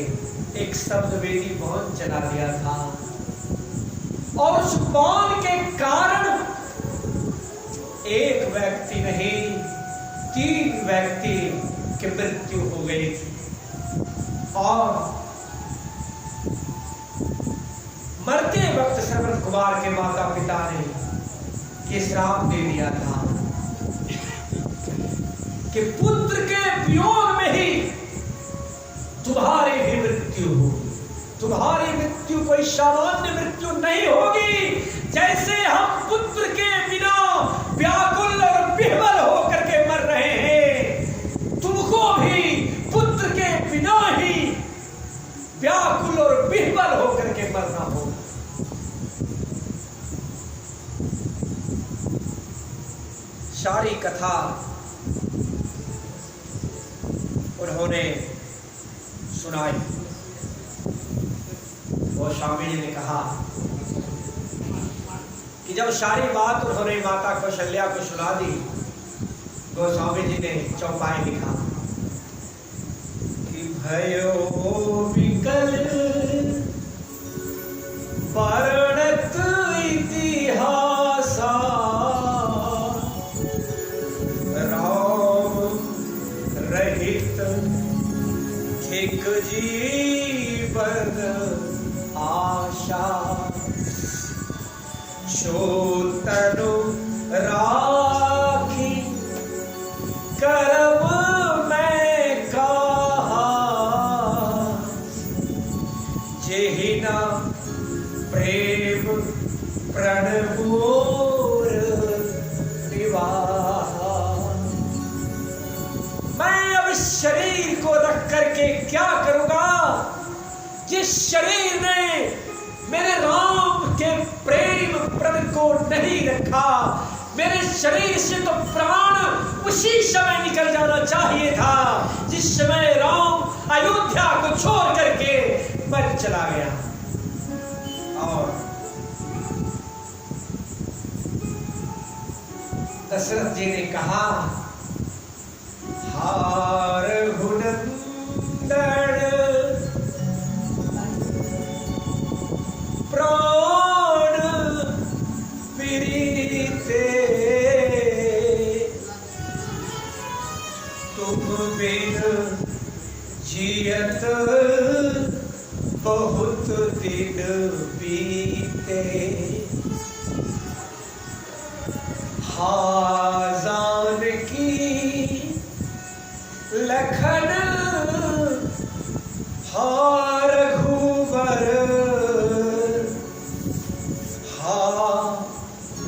एक शब्द वेदी बाण चला दिया था, और उस बाण के कारण एक व्यक्ति नहीं 3 व्यक्ति की मृत्यु हो गई थी। और मरते वक्त श्रवण कुमार के माता पिता ने ये श्राप दे दिया था कि पुत्र के वियोग में ही तुम्हारी भी मृत्यु होगी। तुम्हारी मृत्यु कोई सामान्य मृत्यु नहीं होगी। जैसे हम पुत्र के बिना व्याकुल और विह्वल होकर के मर रहे हैं, तुमको भी पुत्र के बिना ही व्याकुल और विह्वल होकर के मरना होगा। सारी कथा उन्होंने सुनाई। वो स्वामी जी ने कहा कि जब सारी बात उन्होंने माता कौशल्या को सुना दी, गोस्वामी जी ने चौपाई लिखा भयो विकल वर्णत इतिहासा राम रहित एक जीवन आशा शोतनु राखी करम मैं कहा जेहिना प्रेम प्रणमोर विवाह। मैं अब शरीर को रख करके क्या करूंगा जिस शरीर ने मेरे राम के प्रेम प्रण को नहीं रखा। मेरे शरीर से तो प्राण उसी समय निकल जाना चाहिए था जिस समय राम अयोध्या को छोड़ करके मर चला गया। और दशरथ जी ने कहा हार हुनंदन प्राण प्रीते तुम बिन जियत बहुत दिन बीते। जानकी लखन रघुवर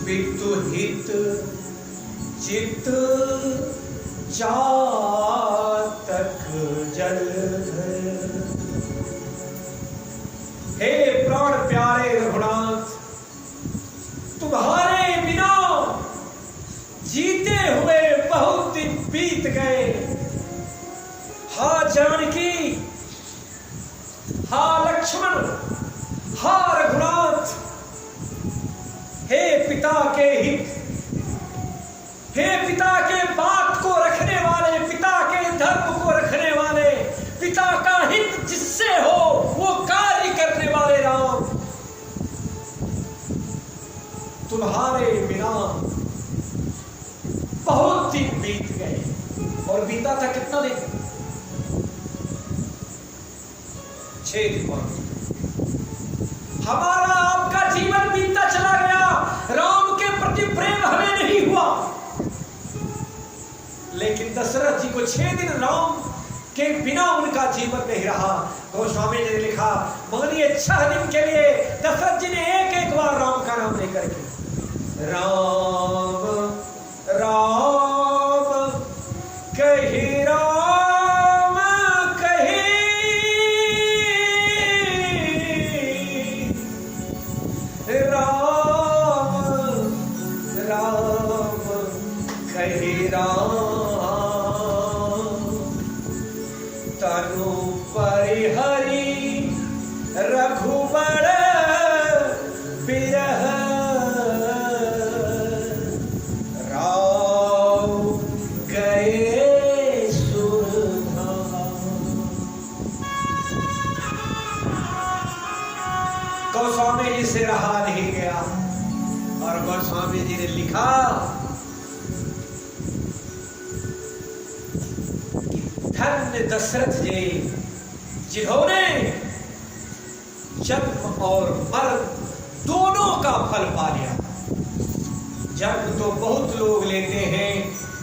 वितुहित चित चातक जलधर। हे प्राण प्यारे रघुनाथ तुम्हारे बिना जीते हुए बहुत दिन बीत गए। हा जानकी हा लक्ष्मण हा रघुनाथ हे पिता के हित हे पिता के बात को रखने वाले पिता के धर्म को रखने वाले पिता का हित जिससे हो वो कार्य करने वाले राम तुम्हारे बिना बहुत दिन बीत गए। और बीता था कितना दिन 6 दिन। हमारा आपका जीवन बीतता चला गया राम के प्रति प्रेम हमें नहीं हुआ। लेकिन दशरथ जी को 6 दिन राम के बिना उनका जीवन नहीं रहा। गोस्वामी जी ने लिखा मानिए 6 दिन के लिए दशरथ जी ने एक बार राम का नाम लेकर के राम राम कही राम कही राम राम कही राम तनु परिहरि रघुबर बिरह गोस्वामी जी से रहा नहीं गया। और गोस्वामी जी ने लिखा कि धन्य दशरथ जी जिन्होंने जन्म और मरण दोनों का फल पा लिया। जन्म तो बहुत लोग लेते हैं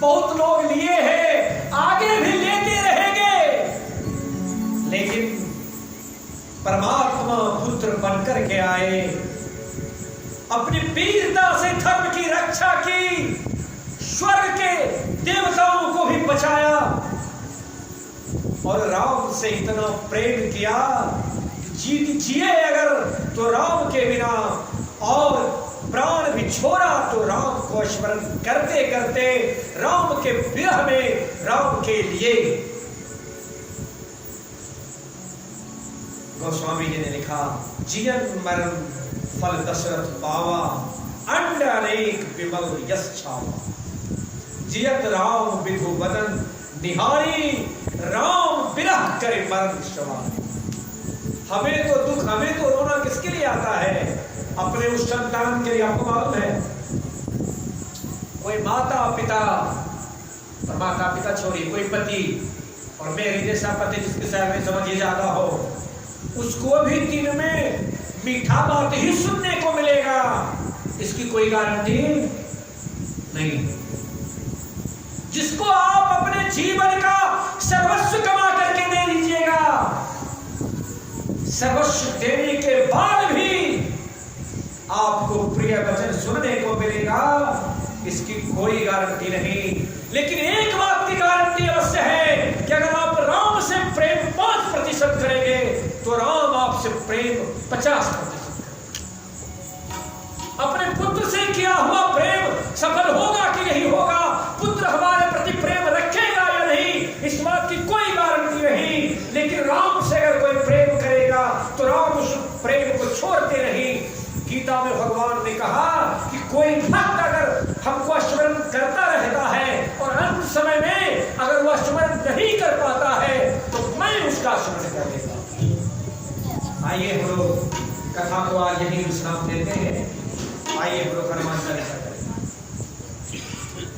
बहुत लोग लिए हैं आगे भी लेते रहेंगे लेकिन परमात्मा पुत्र बनकर के आए अपनी वीरता से धर्म की रक्षा की स्वर्ग के देवताओं को भी बचाया और राम से इतना प्रेम किया जिए अगर तो राम के बिना और प्राण भी छोड़ा तो राम को स्मरण करते करते राम के विरह में राम के लिए। गोस्वामी जी ने लिखा जीवन मरण फल दशरथ पावा अंड अनेक विमल यश छावा। जियत राम विधु बदन निहारी राम विरह करे मरण दर्द। हमें तो दुख, हमें तो रोना किसके लिए आता है? अपने उस संतान के लिए। आपको मालूम है, कोई माता पिता और माता पिता छोड़िए, कोई पति और मेरे जैसा पति जिसके शहर में समझिए ज्यादा हो, उसको भी दिन में मीठा बात ही सुनने को मिलेगा, इसकी कोई गारंटी नहीं। जिसको आप अपने जीवन का सर्वस्व कमा करके दे दीजिएगा, सर्वस्व देने के बाद भी आपको प्रिय वचन सुनने को मिलेगा, इसकी कोई गारंटी नहीं। लेकिन एक बात की गारंटी अवश्य है कि अगर आप राम से प्रेम 5% करेंगे तो राम आपसे प्रेम 50%। अपने पुत्र से किया हुआ प्रेम सफल होगा कि नहीं होगा, पुत्र हमारे प्रति प्रेम रखेगा या नहीं, इस बात की कोई गारंटी नहीं। लेकिन राम से अगर कोई प्रेम करेगा तो राम उस प्रेम को छोड़ते नहीं। गीता में भगवान ने कहा कि कोई भक्त अगर हमको स्मरण करता रहता है और अंत समय में अगर वह स्मरण नहीं कर पाता है तो मैं उसका स्मरण कर देता। आइए हम लोग कथा को आज यही विश्राम देते हैं। आइए हम लोग हनुमान चालीसा